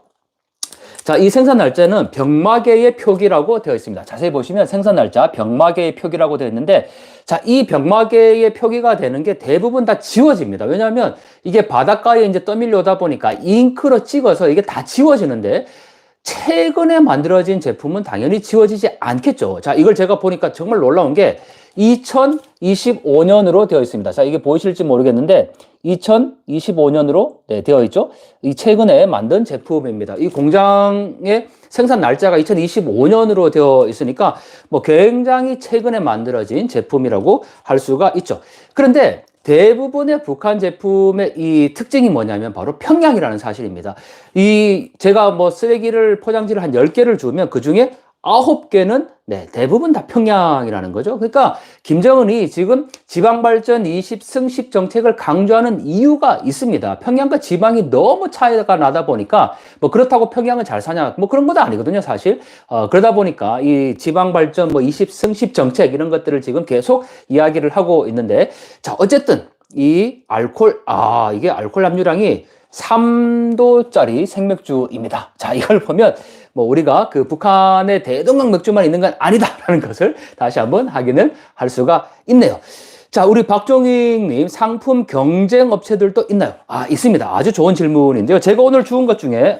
Speaker 1: 자, 이 생산 날짜는 병마개의 표기라고 되어 있습니다. 자세히 보시면 생산 날짜, 병마개의 표기라고 되어 있는데, 자, 이 병마개의 표기가 되는 게 대부분 다 지워집니다. 왜냐하면 이게 바닷가에 이제 떠밀려오다 보니까 잉크로 찍어서 이게 다 지워지는데, 최근에 만들어진 제품은 당연히 지워지지 않겠죠. 자, 이걸 제가 보니까 정말 놀라운 게 2025년으로 되어 있습니다. 자, 이게 보이실지 모르겠는데 2025년으로 되어 있죠. 이 최근에 만든 제품입니다. 이 공장의 생산 날짜가 2025년으로 되어 있으니까 뭐 굉장히 최근에 만들어진 제품이라고 할 수가 있죠. 그런데 대부분의 북한 제품의 이 특징이 뭐냐면 바로 평양이라는 사실입니다. 제가 뭐 쓰레기를 포장지를 한 10개를 주면 그 중에 9개는 대부분 다 평양이라는 거죠. 그러니까 김정은이 지금 지방발전 20승식 정책을 강조하는 이유가 있습니다. 평양과 지방이 너무 차이가 나다 보니까 뭐 그렇다고 평양은 잘 사냐 뭐 그런 것도 아니거든요, 사실. 그러다 보니까 이 지방발전 뭐 20승식 정책 이런 것들을 지금 계속 이야기를 하고 있는데, 자, 어쨌든 이게 알코올 함유량이 3도짜리 생맥주입니다. 자, 이걸 보면 뭐 우리가 그 북한의 대동강 맥주만 있는 건 아니다라는 것을 다시 한번 확인을 할 수가 있네요. 자, 우리 박종익님, 상품 경쟁 업체들도 있나요? 아, 있습니다. 아주 좋은 질문인데요. 제가 오늘 주운 것 중에,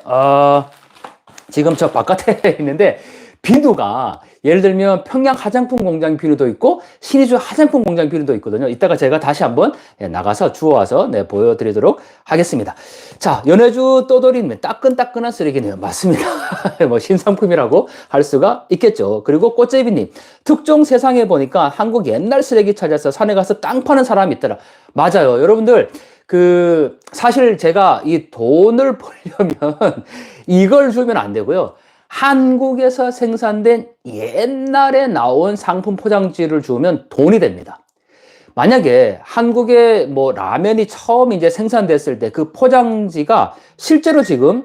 Speaker 1: 지금 저 바깥에 있는데, 비누가 예를 들면 평양 화장품 공장 비누도 있고 신의주 화장품 공장 비누도 있거든요. 이따가 제가 다시 한번 나가서 주워와서 보여드리도록 하겠습니다. 자, 연해주 떠돌이는 따끈따끈한 쓰레기네요. 맞습니다. 뭐 신상품이라고 할 수가 있겠죠. 그리고 꽃제비님, 특종 세상에 보니까 한국 옛날 쓰레기 찾아서 산에 가서 땅 파는 사람이 있더라. 맞아요. 여러분들, 사실 제가 이 돈을 벌려면 이걸 주면 안 되고요. 한국에서 생산된 옛날에 나온 상품 포장지를 주면 돈이 됩니다. 만약에 한국에 뭐 라면이 처음 이제 생산됐을 때 그 포장지가 실제로 지금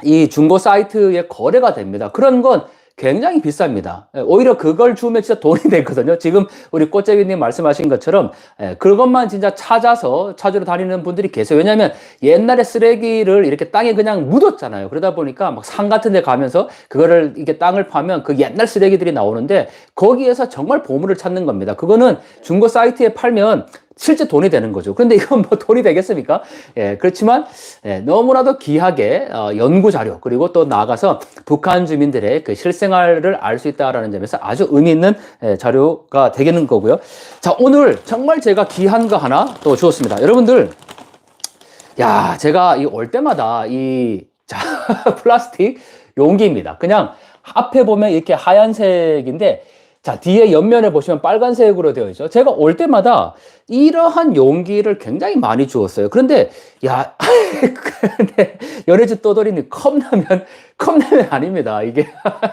Speaker 1: 이 중고 사이트에 거래가 됩니다. 그런 건 굉장히 비쌉니다. 오히려 그걸 주면 진짜 돈이 되거든요. 지금 우리 꽃제비님 말씀하신 것처럼 그것만 진짜 찾으러 다니는 분들이 계세요. 왜냐하면 옛날에 쓰레기를 이렇게 땅에 그냥 묻었잖아요. 그러다 보니까 막 산 같은 데 가면서 그거를 이렇게 땅을 파면 그 옛날 쓰레기들이 나오는데 거기에서 정말 보물을 찾는 겁니다. 그거는 중고 사이트에 팔면 실제 돈이 되는 거죠. 그런데 이건 뭐 돈이 되겠습니까? 그렇지만 너무나도 귀하게 연구 자료 그리고 또 나아가서 북한 주민들의 그 실생활을 알 수 있다라는 점에서 아주 의미 있는 자료가 되겠는 거고요. 자, 오늘 정말 제가 귀한 거 하나 또 주었습니다. 여러분들, 야, 제가 올 때마다 플라스틱 용기입니다. 그냥 앞에 보면 이렇게 하얀색인데 자, 뒤에 옆면에 보시면 빨간색으로 되어 있죠. 제가 올 때마다 이러한 용기를 굉장히 많이 주었어요. 그런데, 야, 근데, 연해주 떠돌이님, 컵라면 아닙니다. 이게,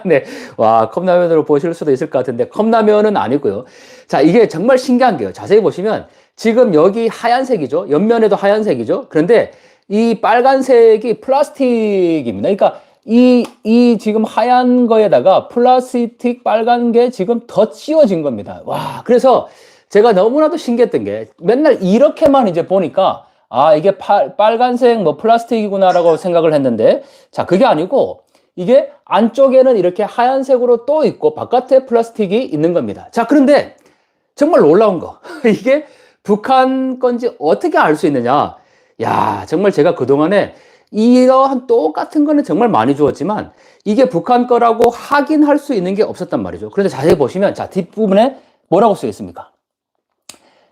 Speaker 1: 네. 와, 컵라면으로 보실 수도 있을 것 같은데, 컵라면은 아니고요. 자, 이게 정말 신기한 게요. 자세히 보시면, 지금 여기 하얀색이죠. 옆면에도 하얀색이죠. 그런데 이 빨간색이 플라스틱입니다. 그러니까, 지금 하얀 거에다가 플라스틱 빨간 게 지금 더 씌워진 겁니다. 와, 그래서 제가 너무나도 신기했던 게 맨날 이렇게만 이제 보니까 이게 빨간색 뭐 플라스틱이구나라고 생각을 했는데 자, 그게 아니고 이게 안쪽에는 이렇게 하얀색으로 또 있고 바깥에 플라스틱이 있는 겁니다. 자, 그런데 정말 놀라운 거. 이게 북한 건지 어떻게 알 수 있느냐. 야, 정말 제가 그동안에 이러한 똑같은 거는 정말 많이 주었지만 이게 북한 거라고 확인할 수 있는 게 없었단 말이죠. 그런데 자세히 보시면 자, 뒷부분에 뭐라고 쓰여 있습니까?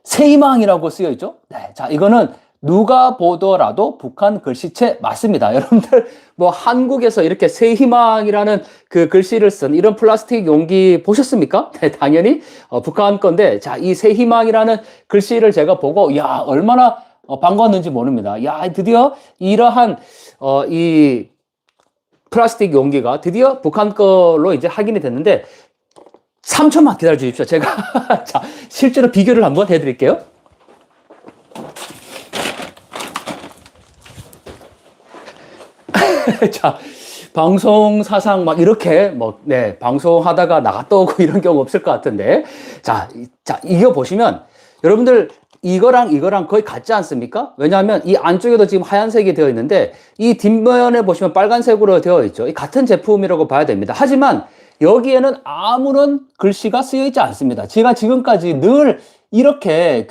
Speaker 1: 새희망이라고 쓰여 있죠. 네, 자, 이거는 누가 보더라도 북한 글씨체 맞습니다. 여러분들 뭐 한국에서 이렇게 새희망이라는 그 글씨를 쓴 이런 플라스틱 용기 보셨습니까? 네, 당연히 북한 건데 자, 이 새희망이라는 글씨를 제가 보고 야, 얼마나 반가웠는지 모릅니다. 야, 드디어 이러한 이 플라스틱 용기가 드디어 북한 걸로 이제 확인이 됐는데 3초만 기다려 주십시오. 제가 자, 실제로 비교를 한번 해드릴게요. 자, 방송 사상 막 이렇게 방송하다가 나갔다 오고 이런 경우 없을 것 같은데 자, 이거 보시면 여러분들 이거랑 거의 같지 않습니까? 왜냐하면 이 안쪽에도 지금 하얀색이 되어 있는데 이 뒷면에 보시면 빨간색으로 되어 있죠. 같은 제품이라고 봐야 됩니다. 하지만 여기에는 아무런 글씨가 쓰여 있지 않습니다. 제가 지금까지 늘 이렇게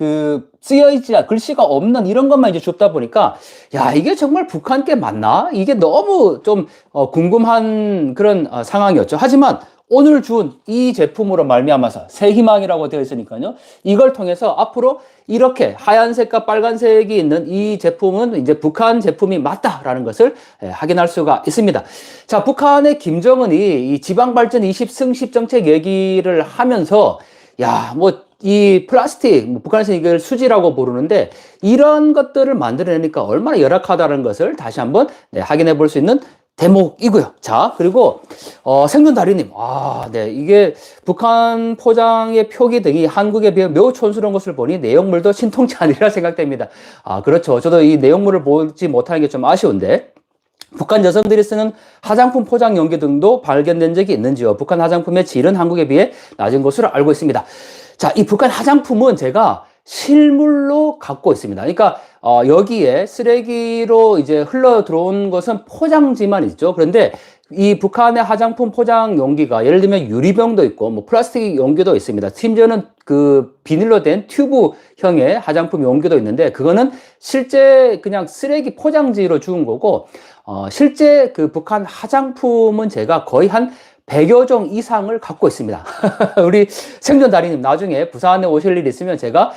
Speaker 1: 쓰여 있지 글씨가 없는 이런 것만 이제 줬다 보니까 야, 이게 정말 북한 게 맞나? 이게 너무 좀 궁금한 그런 상황이었죠. 하지만 오늘 준 이 제품으로 말미암아서 새희망이라고 되어 있으니까요. 이걸 통해서 앞으로 이렇게 하얀색과 빨간색이 있는 이 제품은 이제 북한 제품이 맞다라는 것을 확인할 수가 있습니다. 자, 북한의 김정은이 이 지방발전 20승10 정책 얘기를 하면서 야, 뭐 이 플라스틱, 북한에서 이걸 수지라고 부르는데 이런 것들을 만들어내니까 얼마나 열악하다는 것을 다시 한번 확인해 볼 수 있는 대목이고요. 자, 그리고 생존다리님, 네, 이게 북한 포장의 표기 등이 한국에 비해 매우 촌스러운 것을 보니 내용물도 신통치 않으리라 생각됩니다. 그렇죠. 저도 이 내용물을 보지 못하는 게 좀 아쉬운데 북한 여성들이 쓰는 화장품 포장 용기 등도 발견된 적이 있는지요? 북한 화장품의 질은 한국에 비해 낮은 것으로 알고 있습니다. 자, 이 북한 화장품은 제가 실물로 갖고 있습니다. 그러니까 여기에 쓰레기로 이제 흘러 들어온 것은 포장지만 있죠. 그런데 이 북한의 화장품 포장 용기가 예를 들면 유리병도 있고 뭐 플라스틱 용기도 있습니다. 심지어는 그 비닐로 된 튜브형의 화장품 용기도 있는데 그거는 실제 그냥 쓰레기 포장지로 주운 거고 실제 그 북한 화장품은 제가 거의 한 100여 종 이상을 갖고 있습니다. 우리 생존 달인님 나중에 부산에 오실 일 있으면 제가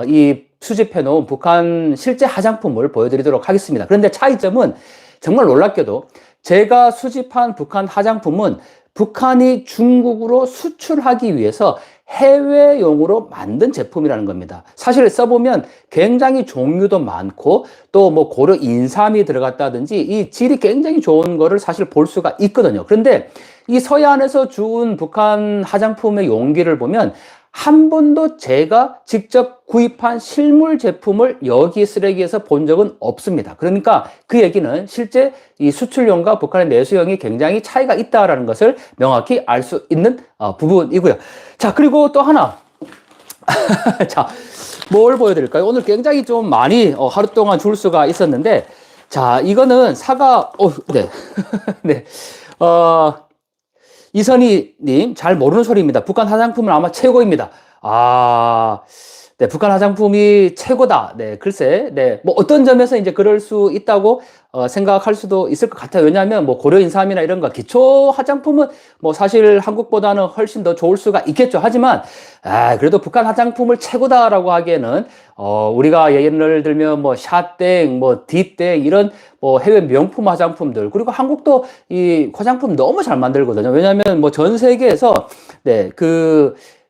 Speaker 1: 이 수집해 놓은 북한 실제 화장품을 보여드리도록 하겠습니다. 그런데 차이점은 정말 놀랍게도 제가 수집한 북한 화장품은 북한이 중국으로 수출하기 위해서 해외용으로 만든 제품이라는 겁니다. 사실 써보면 굉장히 종류도 많고 또 뭐 고려 인삼이 들어갔다든지 이 질이 굉장히 좋은 거를 사실 볼 수가 있거든요. 그런데 이 서해안에서 주운 북한 화장품의 용기를 보면 한 번도 제가 직접 구입한 실물 제품을 여기 쓰레기에서 본 적은 없습니다. 그러니까 그 얘기는 실제 이 수출용과 북한의 내수용이 굉장히 차이가 있다라는 것을 명확히 알 수 있는 부분이고요. 자, 그리고 또 하나. 자, 뭘 보여드릴까요? 오늘 굉장히 좀 많이 하루 동안 줄 수가 있었는데, 자, 이거는 사과, 네. 네. 이선희님, 잘 모르는 소리입니다. 북한 화장품은 아마 최고입니다. 네, 북한 화장품이 최고다. 네, 글쎄, 네, 뭐 어떤 점에서 이제 그럴 수 있다고 생각할 수도 있을 것 같아요. 왜냐하면 뭐 고려 인삼이나 이런 거 기초 화장품은 뭐 사실 한국보다는 훨씬 더 좋을 수가 있겠죠. 하지만 그래도 북한 화장품을 최고다라고 하기에는 우리가 예를 들면 뭐 샤땡, 뭐 디땡 이런 뭐 해외 명품 화장품들 그리고 한국도 이 화장품 너무 잘 만들거든요. 왜냐하면 뭐 전 세계에서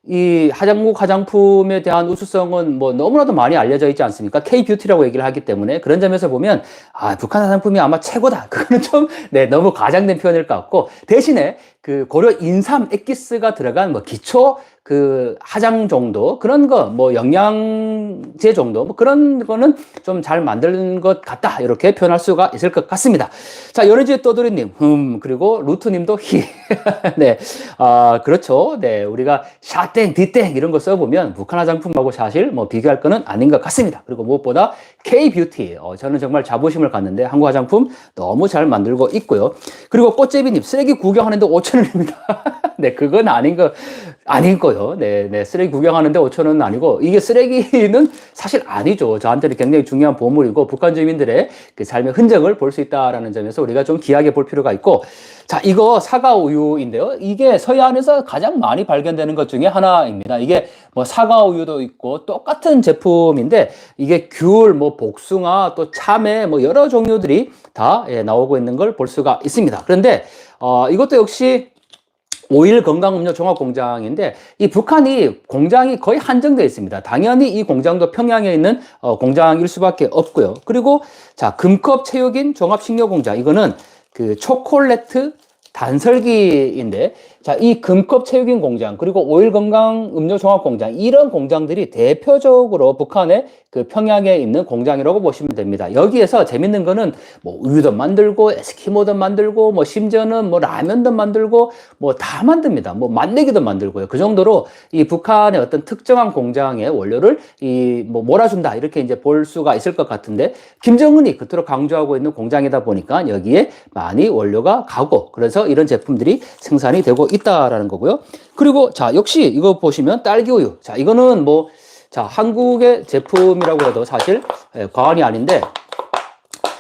Speaker 1: 이 한국 화장품에 대한 우수성은 뭐 너무나도 많이 알려져 있지 않습니까? K-뷰티라고 얘기를 하기 때문에 그런 점에서 보면 북한 화장품이 아마 최고다. 그거는 좀 너무 과장된 표현일 것 같고 대신에 그 고려 인삼 액기스가 들어간 뭐 기초 그 화장 정도 그런 거 뭐 영양제 정도 뭐 그런 거는 좀 잘 만든 것 같다 이렇게 표현할 수가 있을 것 같습니다. 자, 연희지 떠돌이님 그리고 루트님도 네, 그렇죠. 네, 우리가 샤땡 디땡 이런 거 써보면 북한 화장품하고 사실 뭐 비교할 거는 아닌 것 같습니다. 그리고 무엇보다 K-뷰티 저는 정말 자부심을 갖는데 한국 화장품 너무 잘 만들고 있고요. 그리고 꽃제비님 쓰레기 구경하는데 5,000원입니다. 네, 그건 아닌 거요. 네, 쓰레기 구경하는데 5,000원은 아니고 이게 쓰레기는 사실 아니죠. 저한테는 굉장히 중요한 보물이고 북한 주민들의 그 삶의 흔적을 볼 수 있다라는 점에서 우리가 좀 귀하게 볼 필요가 있고 자, 이거 사과 우유인데요. 이게 서해안에서 가장 많이 발견되는 것 중에 하나입니다. 이게 뭐 사과 우유도 있고 똑같은 제품인데 이게 귤, 뭐 복숭아, 또 참외 뭐 여러 종류들이 다 나오고 있는 걸 볼 수가 있습니다. 그런데 이것도 역시 오일 건강음료 종합공장인데 이 북한이 공장이 거의 한정되어 있습니다. 당연히 이 공장도 평양에 있는 공장일 수밖에 없고요. 그리고 자, 금컵 체육인 종합식료공장 이거는 그 초콜릿 단설기인데 자, 이 금컵 체육인 공장 그리고 오일 건강 음료 종합 공장 이런 공장들이 대표적으로 북한의 그 평양에 있는 공장이라고 보시면 됩니다. 여기에서 재밌는 거는 뭐 우유도 만들고 에스키모도 만들고 뭐 심지어는 뭐 라면도 만들고 뭐 다 만듭니다. 뭐 맛내기도 만들고요. 그 정도로 이 북한의 어떤 특정한 공장의 원료를 뭐 몰아준다 이렇게 이제 볼 수가 있을 것 같은데 김정은이 그토록 강조하고 있는 공장이다 보니까 여기에 많이 원료가 가고 그래서 이런 제품들이 생산이 되고 있다라는 거고요. 그리고 자, 역시 이거 보시면 딸기 우유. 자, 이거는 뭐 자, 한국의 제품이라고 해도 사실 과언이 아닌데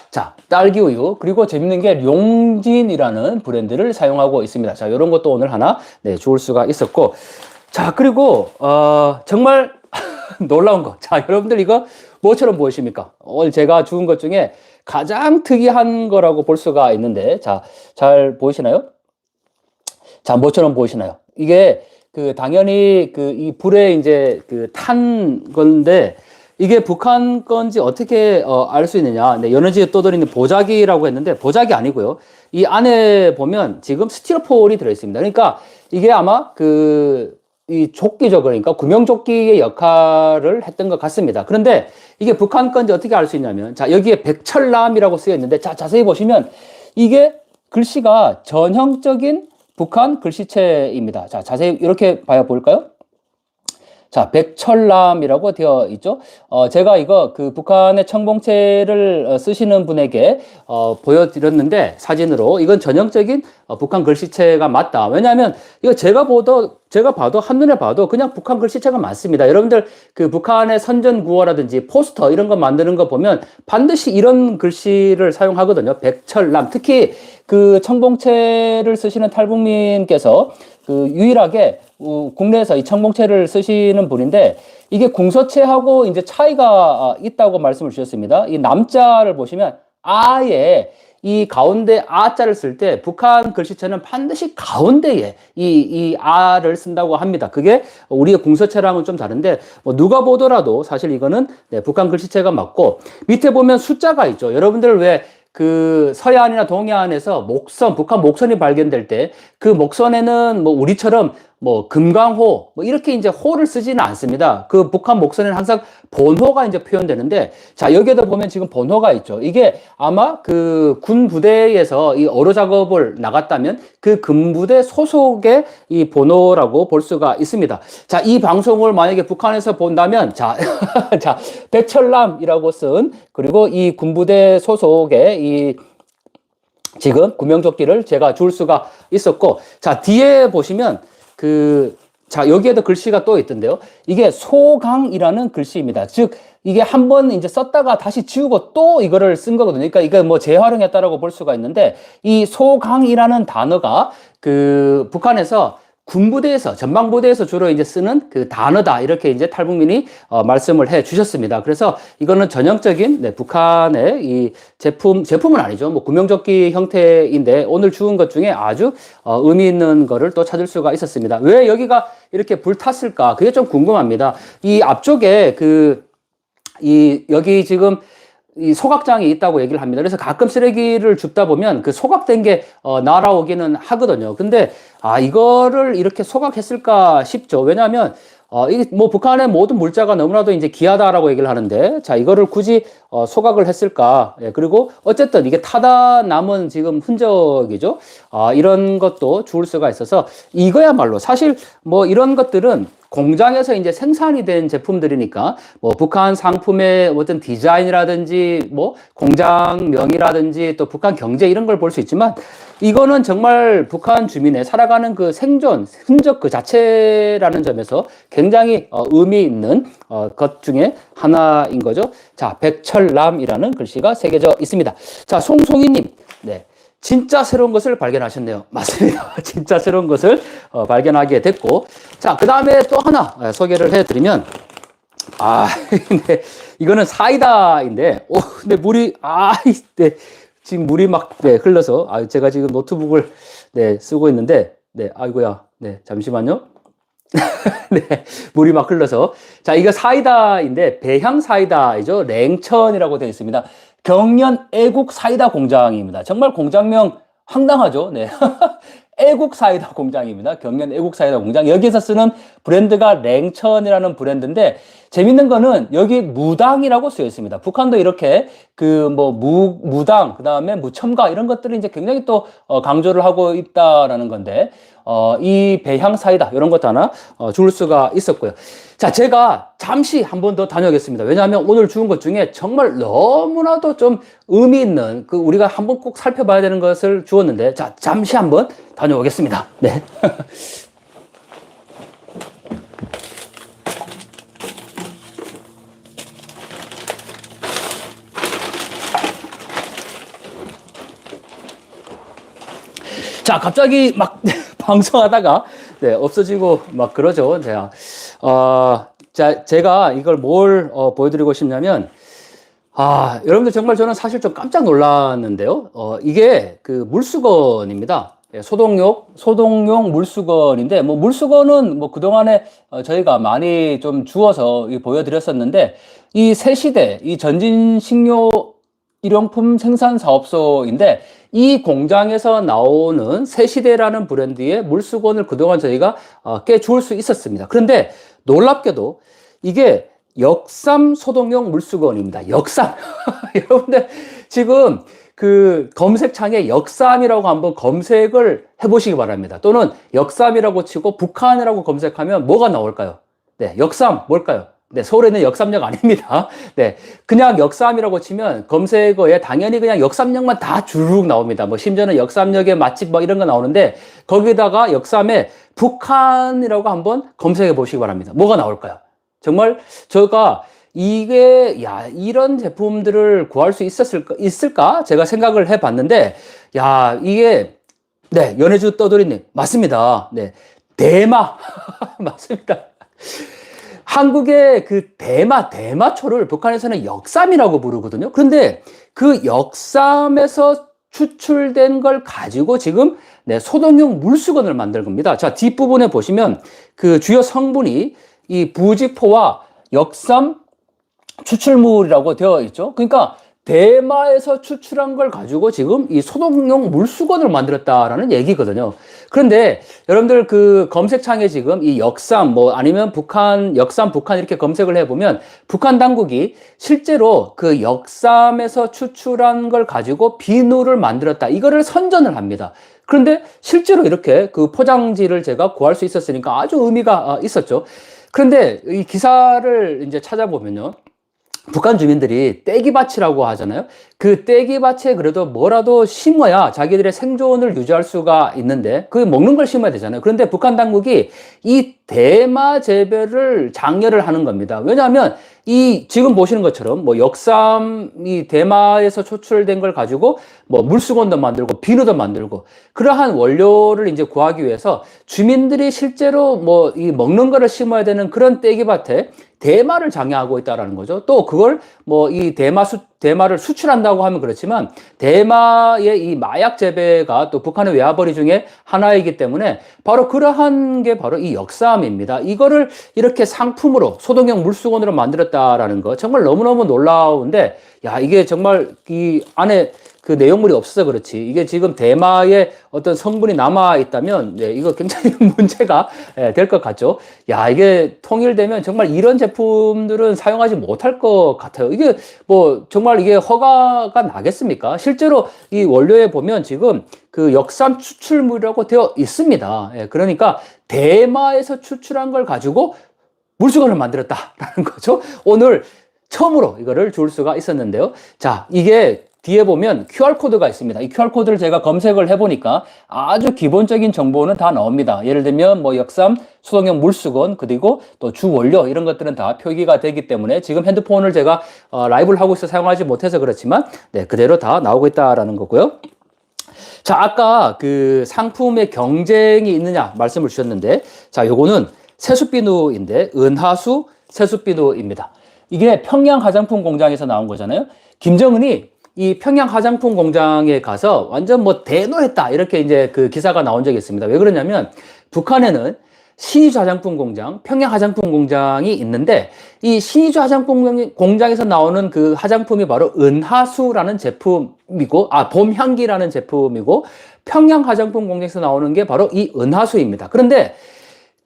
Speaker 1: 자, 딸기 우유. 그리고 재밌는 게 용진이라는 브랜드를 사용하고 있습니다. 자, 이런 것도 오늘 하나 좋을 수가 있었고 자, 그리고 정말 놀라운 거. 자, 여러분들 이거 뭐처럼 보이십니까? 오늘 제가 주운 것 중에 가장 특이한 거라고 볼 수가 있는데 자, 잘 보이시나요? 자, 뭐처럼 보이시나요? 이게 당연히 이 불에 이제 탄 건데 이게 북한 건지 어떻게 알 수 있느냐? 네, 연어지에 떠돌이는 보자기라고 했는데 보자기 아니고요. 이 안에 보면 지금 스티로폴이 들어 있습니다. 그러니까 이게 아마 이 조끼죠. 그러니까 구명조끼의 역할을 했던 것 같습니다. 그런데 이게 북한 건지 어떻게 알 수 있냐면 자, 여기에 백철남이라고 쓰여 있는데 자, 자세히 보시면 이게 글씨가 전형적인 북한 글씨체입니다. 자, 자세히 이렇게 봐야 볼까요? 자, 백철남이라고 되어 있죠. 제가 이거 그 북한의 청봉체를 쓰시는 분에게 보여드렸는데 사진으로 이건 전형적인 북한 글씨체가 맞다. 왜냐하면 이거 제가 봐도 한눈에 봐도 그냥 북한 글씨체가 맞습니다. 여러분들 그 북한의 선전구호라든지 포스터 이런 거 만드는 거 보면 반드시 이런 글씨를 사용하거든요. 백철남. 특히 그 청봉체를 쓰시는 탈북민께서 그 유일하게 국내에서 이 청봉체를 쓰시는 분인데 이게 궁서체하고 이제 차이가 있다고 말씀을 주셨습니다. 이 남자를 보시면 아에 이 가운데 아자를 쓸 때 북한 글씨체는 반드시 가운데에 이 아를 쓴다고 합니다. 그게 우리의 궁서체랑은 좀 다른데 뭐 누가 보더라도 사실 이거는 네, 북한 글씨체가 맞고 밑에 보면 숫자가 있죠. 여러분들 왜 그 서해안이나 동해안에서 목선, 북한 목선이 발견될 때 그 목선에는 뭐 우리처럼 뭐 금강호 뭐 이렇게 이제 호를 쓰지는 않습니다. 그 북한 목선에는 항상 번호가 이제 표현되는데 자 여기에도 보면 지금 번호가 있죠. 이게 아마 그 군 부대에서 이 어로 작업을 나갔다면 그 군부대 소속의 이 번호라고 볼 수가 있습니다. 자, 이 방송을 만약에 북한에서 본다면 자, 자 백철남이라고 쓴 그리고 이 군부대 소속의 이 지금 구명조끼를 제가 줄 수가 있었고 자 뒤에 보시면 자, 여기에도 글씨가 또 있던데요. 이게 소강이라는 글씨입니다. 즉, 이게 한번 이제 썼다가 다시 지우고 또 이거를 쓴 거거든요. 그러니까 이거 뭐 재활용했다라고 볼 수가 있는데, 이 소강이라는 단어가 그 북한에서 군부대에서, 전방부대에서 주로 이제 쓰는 그 단어다. 이렇게 이제 탈북민이 말씀을 해 주셨습니다. 그래서 이거는 전형적인 네, 북한의 이 제품은 아니죠. 뭐 구명조끼 형태인데 오늘 주운 것 중에 아주 의미 있는 거를 또 찾을 수가 있었습니다. 왜 여기가 이렇게 불탔을까? 그게 좀 궁금합니다. 이 앞쪽에 여기 지금 이 소각장이 있다고 얘기를 합니다. 그래서 가끔 쓰레기를 줍다 보면 그 소각된 게 날아오기는 하거든요. 근데 이거를 이렇게 소각했을까 싶죠. 왜냐하면 이게 뭐 북한의 모든 물자가 너무나도 이제 귀하다라고 얘기를 하는데 자 이거를 굳이 소각을 했을까? 예, 그리고 어쨌든 이게 타다 남은 지금 흔적이죠. 이런 것도 주울 수가 있어서 이거야말로 사실 뭐 이런 것들은 공장에서 이제 생산이 된 제품들이니까 뭐 북한 상품의 어떤 디자인이라든지 뭐 공장명이라든지 또 북한 경제 이런 걸 볼 수 있지만 이거는 정말 북한 주민의 살아가는 그 생존 흔적 그 자체라는 점에서 굉장히 의미 있는 것 중에 하나인 거죠. 자, 백철남이라는 글씨가 새겨져 있습니다. 자, 송송이님, 네. 진짜 새로운 것을 발견하셨네요. 맞습니다. 진짜 새로운 것을 발견하게 됐고. 자, 그 다음에 또 하나 소개를 해드리면, 네, 이거는 사이다인데, 근데 물이, 네, 지금 물이 막, 네, 흘러서, 제가 지금 노트북을, 네, 쓰고 있는데, 네, 아이고야, 네, 잠시만요. 네, 물이 막 흘러서. 자, 이거 사이다인데, 배향 사이다이죠. 랭천이라고 되어 있습니다. 경연 애국 사이다 공장입니다. 정말 공장명 황당하죠? 네. 애국 사이다 공장입니다. 경연 애국 사이다 공장. 여기에서 쓰는 브랜드가 랭천이라는 브랜드인데 재밌는 거는 여기 무당이라고 쓰여 있습니다. 북한도 이렇게 그 뭐 무당, 그다음에 무첨가 이런 것들을 이제 굉장히 또 강조를 하고 있다라는 건데 이 배향 사이다 이런 것도 하나 줄 수가 있었고요. 자, 제가 잠시 한 번 더 다녀오겠습니다. 왜냐하면 오늘 주운 것 중에 정말 너무나도 좀 의미 있는 그 우리가 한번 꼭 살펴봐야 되는 것을 주었는데 자, 잠시 한번 다녀오겠습니다. 네. 자, 갑자기 막 방송하다가 네, 없어지고 막 그러죠. 제가 이걸 뭘 보여드리고 싶냐면 여러분들 정말 저는 사실 좀 깜짝 놀랐는데요. 이게 그 물수건입니다. 예, 소독용 물수건인데, 뭐, 물수건은 뭐, 그동안에 저희가 많이 좀 주워서 보여드렸었는데, 이 새시대, 이 전진식료 일용품 생산 사업소인데, 이 공장에서 나오는 새시대라는 브랜드의 물수건을 그동안 저희가 꽤 주울 수 있었습니다. 그런데 놀랍게도 이게 역삼 소독용 물수건입니다. 역삼. 여러분들 지금 그 검색창에 역삼이라고 한번 검색을 해보시기 바랍니다. 또는 역삼이라고 치고 북한이라고 검색하면 뭐가 나올까요? 네, 역삼 뭘까요? 네, 서울에 있는 역삼역 아닙니다. 네, 그냥 역삼이라고 치면 검색어에 당연히 그냥 역삼역만 다 주르륵 나옵니다. 뭐 심지어는 역삼역의 맛집 뭐 이런 거 나오는데 거기다가 역삼에 북한이라고 한번 검색해 보시기 바랍니다. 뭐가 나올까요? 정말 제가 이게 야 이런 제품들을 구할 수 있을까? 제가 생각을 해봤는데 야 이게 네 연해주 떠돌이님 맞습니다. 네 대마 맞습니다. 한국의 그 대마초를 북한에서는 역삼이라고 부르거든요. 그런데 그 역삼에서 추출된 걸 가지고 지금 네, 소독용 물수건을 만들 겁니다. 자, 뒷부분에 보시면 그 주요 성분이 이 부직포와 역삼 추출물이라고 되어 있죠. 그러니까 대마에서 추출한 걸 가지고 지금 이 소독용 물수건을 만들었다라는 얘기거든요. 그런데 여러분들 그 검색창에 지금 이 역삼 뭐 아니면 북한 역삼 북한 이렇게 검색을 해보면 북한 당국이 실제로 그 역삼에서 추출한 걸 가지고 비누를 만들었다 이거를 선전을 합니다. 그런데 실제로 이렇게 그 포장지를 제가 구할 수 있었으니까 아주 의미가 있었죠. 그런데 이 기사를 이제 찾아보면요. 북한 주민들이 떼기밭이라고 하잖아요. 그 떼기밭에 그래도 뭐라도 심어야 자기들의 생존을 유지할 수가 있는데 그 먹는 걸 심어야 되잖아요. 그런데 북한 당국이 이 대마 재배를 장려를 하는 겁니다. 왜냐하면 이 지금 보시는 것처럼 뭐 역삼 이 대마에서 추출된 걸 가지고 뭐 물수건도 만들고 비누도 만들고 그러한 원료를 이제 구하기 위해서 주민들이 실제로 뭐 이 먹는 거를 심어야 되는 그런 떼기밭에 대마를 장려하고 있다라는 거죠. 또 그걸 뭐 이 대마를 수출한다고 하면 그렇지만 대마의 이 마약 재배가 또 북한의 외화벌이 중에 하나이기 때문에 바로 그러한 게 바로 이 역삼입니다. 이거를 이렇게 상품으로 소독용 물수건으로 만들었다라는 거 정말 너무너무 놀라운데 야 이게 정말 이 안에 그 내용물이 없어서 그렇지 이게 지금 대마의 어떤 성분이 남아 있다면 네, 이거 굉장히 문제가 될 것 같죠. 야 이게 통일되면 정말 이런 제품들은 사용하지 못할 것 같아요. 이게 뭐 정말 이게 허가가 나겠습니까? 실제로 이 원료에 보면 지금 그 역삼 추출물이라고 되어 있습니다. 예, 그러니까 대마에서 추출한 걸 가지고 물수건을 만들었다라는 거죠. 오늘 처음으로 이거를 줄 수가 있었는데요. 자, 이게 뒤에 보면 QR코드가 있습니다. 이 QR코드를 제가 검색을 해보니까 아주 기본적인 정보는 다 나옵니다. 예를 들면 뭐 역삼, 수동용 물수건, 그리고 또 주 원료 이런 것들은 다 표기가 되기 때문에 지금 핸드폰을 제가 라이브를 하고 있어 사용하지 못해서 그렇지만 네, 그대로 다 나오고 있다라는 거고요. 자, 아까 그 상품의 경쟁이 있느냐 말씀을 주셨는데 자, 요거는 세숫비누인데 은하수 세숫비누입니다. 이게 평양 화장품 공장에서 나온 거잖아요. 김정은이 이 평양 화장품 공장에 가서 완전 뭐 대노했다 이렇게 이제 그 기사가 나온 적이 있습니다. 왜 그러냐면 북한에는 신의주 화장품 공장, 평양 화장품 공장이 있는데 이 신의주 화장품 공장에서 나오는 그 화장품이 바로 은하수라는 제품이고 봄향기라는 제품이고 평양 화장품 공장에서 나오는 게 바로 이 은하수입니다. 그런데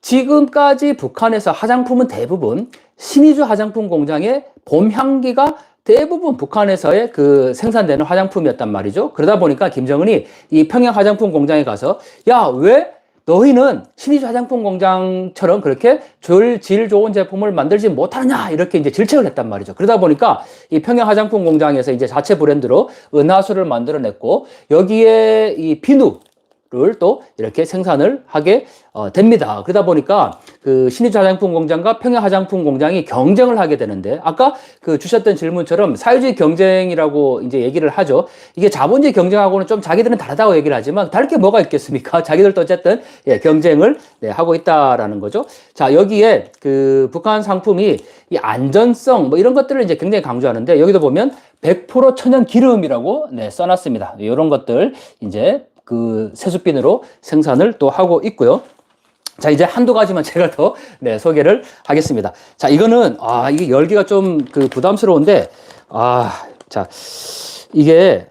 Speaker 1: 지금까지 북한에서 화장품은 대부분 신의주 화장품 공장의 봄향기가 대부분 북한에서의 그 생산되는 화장품이었단 말이죠. 그러다 보니까 김정은이 이 평양 화장품 공장에 가서 야, 왜 너희는 신의주 화장품 공장처럼 그렇게 질 좋은 제품을 만들지 못하느냐 이렇게 이제 질책을 했단 말이죠. 그러다 보니까 이 평양 화장품 공장에서 이제 자체 브랜드로 은하수를 만들어냈고 여기에 이 비누 를 또 이렇게 생산을 하게 됩니다. 그러다 보니까 그 신의주 화장품 공장과 평양 화장품 공장이 경쟁을 하게 되는데 아까 그 주셨던 질문처럼 사회주의 경쟁이라고 이제 얘기를 하죠. 이게 자본주의 경쟁하고는 좀 자기들은 다르다고 얘기를 하지만 다를 게 뭐가 있겠습니까? 자기들도 어쨌든 예, 경쟁을 네, 하고 있다라는 거죠. 자, 여기에 그 북한 상품이 이 안전성 뭐 이런 것들을 이제 굉장히 강조하는데 여기도 보면 100% 천연 기름이라고 네, 써놨습니다. 이런 것들 이제 그 세숫비누로 생산을 또 하고 있고요. 자, 이제 한두 가지만 제가 더 네, 소개를 하겠습니다. 자, 이거는 이게 열기가 좀 그 부담스러운데 자, 이게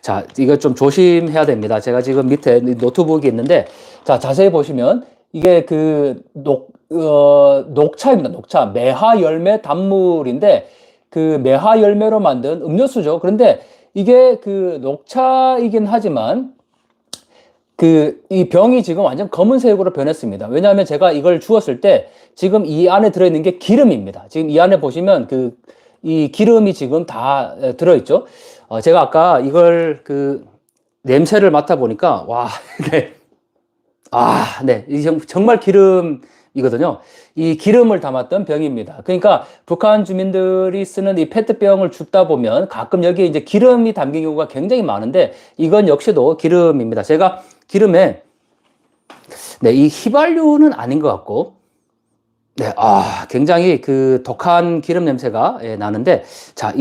Speaker 1: 자, 이거 좀 조심해야 됩니다. 제가 지금 밑에 노트북이 있는데 자, 자세히 보시면 이게 그 녹차입니다. 녹차. 매화 열매 단물인데 그 매화 열매로 만든 음료수죠. 그런데 이게 그 녹차이긴 하지만
Speaker 2: 이 병이 지금 완전 검은색으로 변했습니다. 왜냐하면 제가 이걸 주었을 때 지금 이 안에 들어있는 게 기름입니다. 지금 이 안에 보시면 이 기름이 지금 다 들어있죠. 제가 아까 이걸 냄새를 맡아보니까, 와, 네. 네. 이 정말 기름이거든요. 이 기름을 담았던 병입니다. 그러니까 북한 주민들이 쓰는 이 페트병을 줍다 보면 가끔 여기에 이제 기름이 담긴 경우가 굉장히 많은데 이건 역시도 기름입니다. 제가 기름에, 네, 이 휘발유는 아닌 것 같고, 네, 굉장히 독한 기름 냄새가 나는데, 자,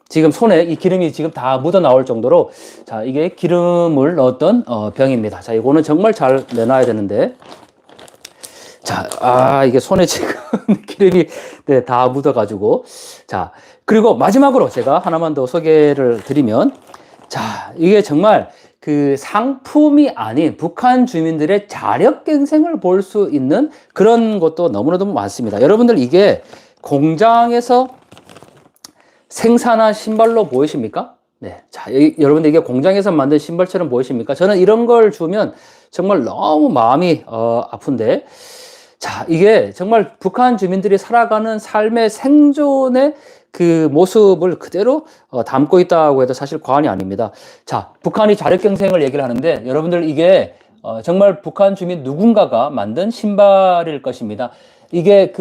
Speaker 2: 지금 손에 이 기름이 지금 다 묻어 나올 정도로, 자, 이게 기름을 넣었던 병입니다. 자, 이거는 정말 잘 내놔야 되는데, 자, 이게 손에 지금 기름이 네, 다 묻어가지고, 자, 그리고 마지막으로 제가 하나만 더 소개를 드리면, 자, 이게 정말 상품이 아닌 북한 주민들의 자력갱생을 볼 수 있는 그런 것도 너무나도 많습니다. 여러분들 이게 공장에서 생산한 신발로 보이십니까? 네. 자, 여러분들 이게 공장에서 만든 신발처럼 보이십니까? 저는 이런 걸 주면 정말 너무 마음이 아픈데, 자, 이게 정말 북한 주민들이 살아가는 삶의 생존의 모습을 그대로 담고 있다고 해도 사실 과언이 아닙니다. 자, 북한이 자력갱생을 얘기를 하는데 여러분들 이게 정말 북한 주민 누군가가 만든 신발일 것입니다. 이게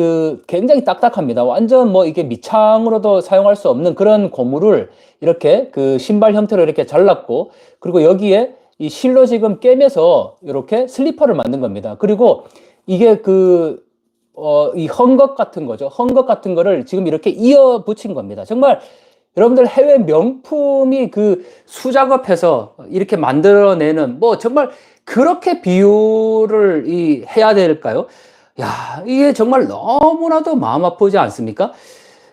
Speaker 2: 굉장히 딱딱합니다. 완전 이게 밑창으로도 사용할 수 없는 그런 고무를 이렇게 신발 형태로 이렇게 잘랐고, 그리고 여기에 이 실로 지금 꿰매서 이렇게 슬리퍼를 만든 겁니다. 그리고 이게 이 헝겊 같은 거죠. 헝겊 같은 거를 지금 이렇게 이어 붙인 겁니다. 정말 여러분들 해외 명품이 수작업해서 이렇게 만들어내는 정말 그렇게 비유를 해야 될까요? 야, 이게 정말 너무나도 마음 아프지 않습니까?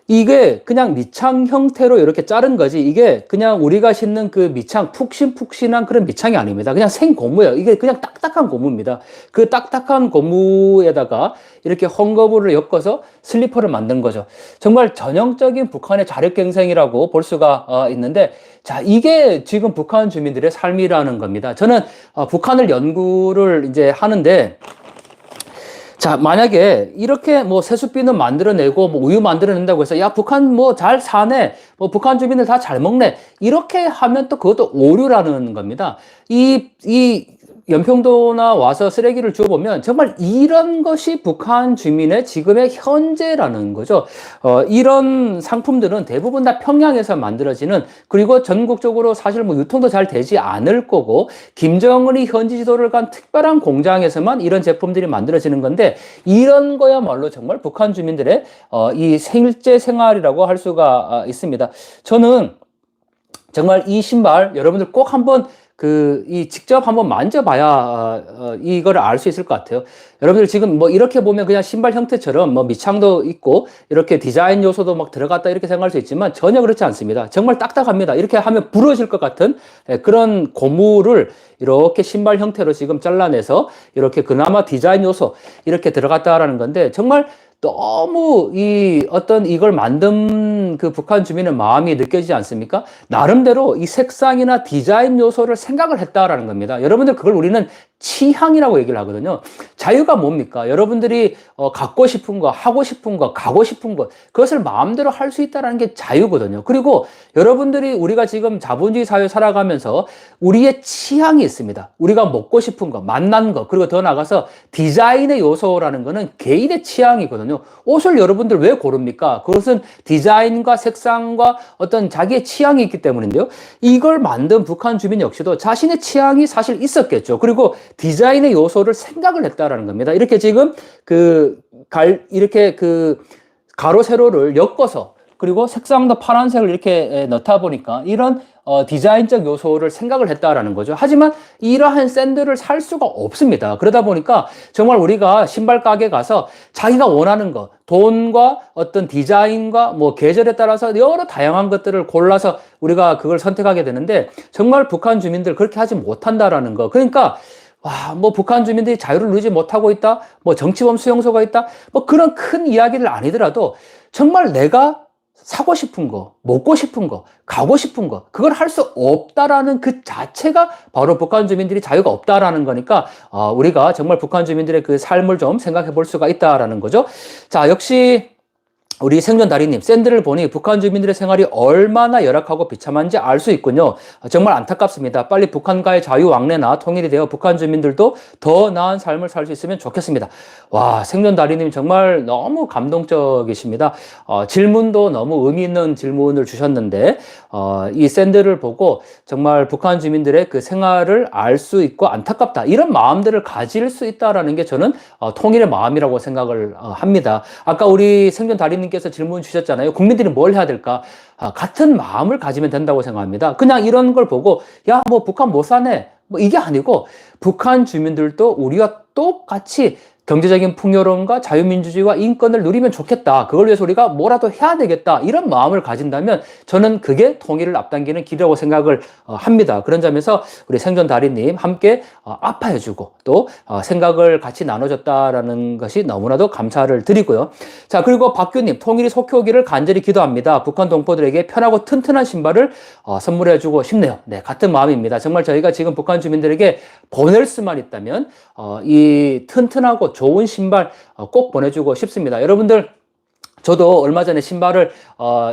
Speaker 2: 이게 그냥 밑창 형태로 이렇게 자른 거지, 이게 그냥 우리가 신는 밑창, 푹신푹신한 그런 밑창이 아닙니다. 그냥 생고무예요. 이게 그냥 딱딱한 고무입니다. 그 딱딱한 고무에다가 이렇게 헝겊을 엮어서 슬리퍼를 만든 거죠. 정말 전형적인 북한의 자력갱생이라고 볼 수가 있는데, 자, 이게 지금 북한 주민들의 삶이라는 겁니다. 저는 북한을 연구를 이제 하는데, 자, 만약에 이렇게 세숫비는 만들어내고 우유 만들어낸다고 해서 야, 북한 잘 사네, 북한 주민들 다 잘 먹네, 이렇게 하면 또 그것도 오류라는 겁니다. 이 연평도나 와서 쓰레기를 주워보면 정말 이런 것이 북한 주민의 지금의 현재라는 거죠. 이런 상품들은 대부분 다 평양에서 만들어지는, 그리고 전국적으로 사실 유통도 잘 되지 않을 거고, 김정은이 현지 지도를 간 특별한 공장에서만 이런 제품들이 만들어지는 건데, 이런 거야말로 정말 북한 주민들의 이 실제 생활이라고 할 수가 있습니다. 저는 정말 이 신발 여러분들 꼭 한번 직접 한번 만져봐야 이거를 알 수 있을 것 같아요. 여러분들 지금 이렇게 보면 그냥 신발 형태처럼 밑창도 있고 이렇게 디자인 요소도 들어갔다 이렇게 생각할 수 있지만 전혀 그렇지 않습니다. 정말 딱딱합니다. 이렇게 하면 부러질 것 같은 그런 고무를 이렇게 신발 형태로 지금 잘라내서 이렇게 그나마 디자인 요소 이렇게 들어갔다라는 건데, 정말 너무 이걸 만든 북한 주민의 마음이 느껴지지 않습니까? 나름대로 이 색상이나 디자인 요소를 생각을 했다라는 겁니다. 여러분들 그걸 우리는 취향이라고 얘기를 하거든요. 자유가 뭡니까? 여러분들이 갖고 싶은 거, 하고 싶은 거, 가고 싶은 것, 그것을 마음대로 할 수 있다는 게 자유거든요. 그리고 여러분들이 우리가 지금 자본주의 사회에 살아가면서 우리의 취향이 있습니다. 우리가 먹고 싶은 거, 만난 거, 그리고 더 나아가서 디자인의 요소라는 거는 개인의 취향이거든요. 옷을 여러분들 왜 고릅니까? 그것은 디자인과 색상과 어떤 자기의 취향이 있기 때문인데요. 이걸 만든 북한 주민 역시도 자신의 취향이 사실 있었겠죠. 그리고 디자인의 요소를 생각을 했다라는 겁니다. 이렇게 지금 이렇게 가로 세로를 엮어서, 그리고 색상도 파란색을 이렇게 넣다 보니까 이런 디자인적 요소를 생각을 했다라는 거죠. 하지만 이러한 샌들을 살 수가 없습니다. 그러다 보니까 정말 우리가 신발 가게 가서 자기가 원하는 거, 돈과 어떤 디자인과 계절에 따라서 여러 다양한 것들을 골라서 우리가 그걸 선택하게 되는데, 정말 북한 주민들 그렇게 하지 못한다라는 거. 그러니까 북한 주민들이 자유를 누리지 못하고 있다, 정치범 수용소가 있다, 그런 큰 이야기를 아니더라도 정말 내가 사고 싶은 거, 먹고 싶은 거, 가고 싶은 거, 그걸 할 수 없다라는 그 자체가 바로 북한 주민들이 자유가 없다라는 거니까, 우리가 정말 북한 주민들의 그 삶을 좀 생각해 볼 수가 있다라는 거죠. 자, 역시, 우리 생존 달인님, 샌드를 보니 북한 주민들의 생활이 얼마나 열악하고 비참한지 알 수 있군요. 정말 안타깝습니다. 빨리 북한과의 자유왕래나 통일이 되어 북한 주민들도 더 나은 삶을 살 수 있으면 좋겠습니다. 와, 생존 달인님 정말 너무 감동적이십니다. 질문도 너무 의미 있는 질문을 주셨는데, 이 샌드를 보고 정말 북한 주민들의 그 생활을 알 수 있고 안타깝다. 이런 마음들을 가질 수 있다라는 게 저는 통일의 마음이라고 생각을 합니다. 아까 우리 생존 달인님 께서 질문 주셨잖아요. 국민들이 뭘 해야 될까? 같은 마음을 가지면 된다고 생각합니다. 그냥 이런 걸 보고 야, 뭐 북한 못 사네. 뭐 이게 아니고 북한 주민들도 우리와 똑같이 경제적인 풍요로움과 자유민주주의와 인권을 누리면 좋겠다. 그걸 위해서 우리가 뭐라도 해야 되겠다. 이런 마음을 가진다면 저는 그게 통일을 앞당기는 길이라고 생각을 합니다. 그런 점에서 우리 생존 달인님 함께 아파해주고 또 생각을 같이 나눠줬다라는 것이 너무나도 감사를 드리고요. 자, 그리고 박규님, 통일이 속히 오기를 간절히 기도합니다. 북한 동포들에게 편하고 튼튼한 신발을 선물해주고 싶네요. 네, 같은 마음입니다. 정말 저희가 지금 북한 주민들에게 보낼 수만 있다면 이 튼튼하고 좋은 신발 꼭 보내주고 싶습니다. 여러분들, 저도 얼마 전에 신발을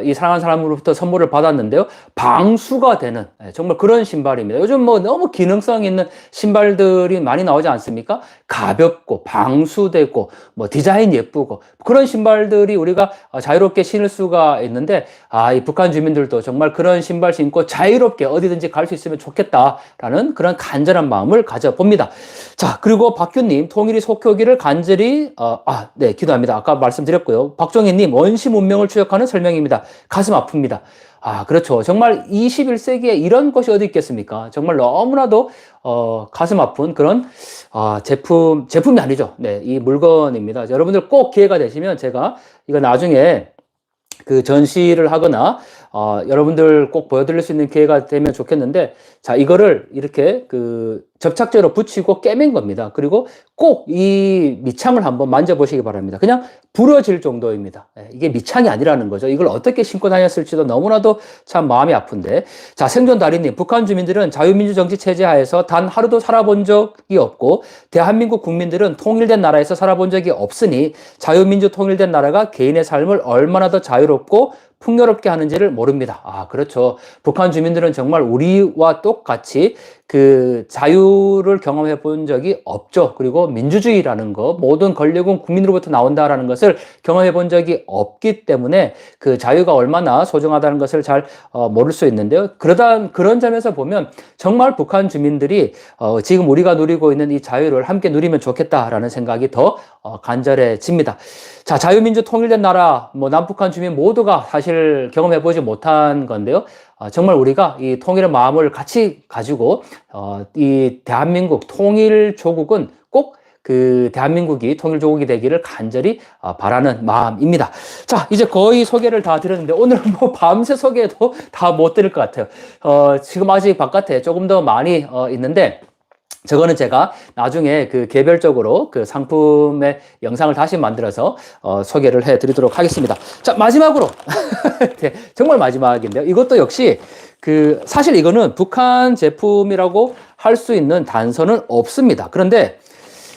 Speaker 2: 이 사랑하는 사람으로부터 선물을 받았는데요. 방수가 되는 정말 그런 신발입니다. 요즘 뭐 너무 기능성 있는 신발들이 많이 나오지 않습니까? 가볍고 방수되고 뭐 디자인 예쁘고 그런 신발들이 우리가 자유롭게 신을 수가 있는데 이 북한 주민들도 정말 그런 신발 신고 자유롭게 어디든지 갈 수 있으면 좋겠다라는 그런 간절한 마음을 가져봅니다. 자, 그리고 박규님, 통일이 속히 오기를 간절히 네, 기도합니다. 아까 말씀드렸고요. 박종희님, 원시 문명을 추적하는 설명입니다. 가슴 아픕니다. 그렇죠. 정말 21세기에 이런 것이 어디 있겠습니까? 정말 너무나도 가슴 아픈 그런 제품이 아니죠. 네, 이 물건입니다. 여러분들 꼭 기회가 되시면 제가 이거 나중에 그 전시를 하거나 여러분들 꼭 보여드릴 수 있는 기회가 되면 좋겠는데, 자, 이거를 이렇게 그 접착제로 붙이고 깨맨 겁니다. 그리고 꼭 이 밑창을 한번 만져보시기 바랍니다. 그냥 부러질 정도입니다. 이게 밑창이 아니라는 거죠. 이걸 어떻게 신고 다녔을지도 너무나도 참 마음이 아픈데. 자, 생존 달인님, 북한 주민들은 자유민주 정치 체제 하에서 단 하루도 살아본 적이 없고 대한민국 국민들은 통일된 나라에서 살아본 적이 없으니 자유민주 통일된 나라가 개인의 삶을 얼마나 더 자유롭고 풍요롭게 하는지를 모릅니다. 그렇죠. 북한 주민들은 정말 우리와 똑같이 그 자유를 경험해 본 적이 없죠. 그리고 민주주의라는 거, 모든 권력은 국민으로부터 나온다라는 것을 경험해 본 적이 없기 때문에 그 자유가 얼마나 소중하다는 것을 잘 모를 수 있는데요. 그런 점에서 보면 정말 북한 주민들이 지금 우리가 누리고 있는 이 자유를 함께 누리면 좋겠다라는 생각이 더 간절해집니다. 자, 자유민주 통일된 나라, 뭐 남북한 주민 모두가 사실 경험해 보지 못한 건데요. 정말 우리가 이 통일의 마음을 같이 가지고 이 대한민국 통일조국은 꼭 그 대한민국이 통일조국이 되기를 간절히 바라는 마음입니다. 자, 이제 거의 소개를 다 드렸는데 오늘 뭐 밤새 소개도 다 못 드릴 것 같아요. 지금 아직 바깥에 조금 더 많이 있는데 저거는 제가 나중에 그 개별적으로 그 상품의 영상을 다시 만들어서 소개를 해 드리도록 하겠습니다. 자, 마지막으로 네, 정말 마지막인데요. 이것도 역시 그 사실 이거는 북한 제품이라고 할 수 있는 단서는 없습니다. 그런데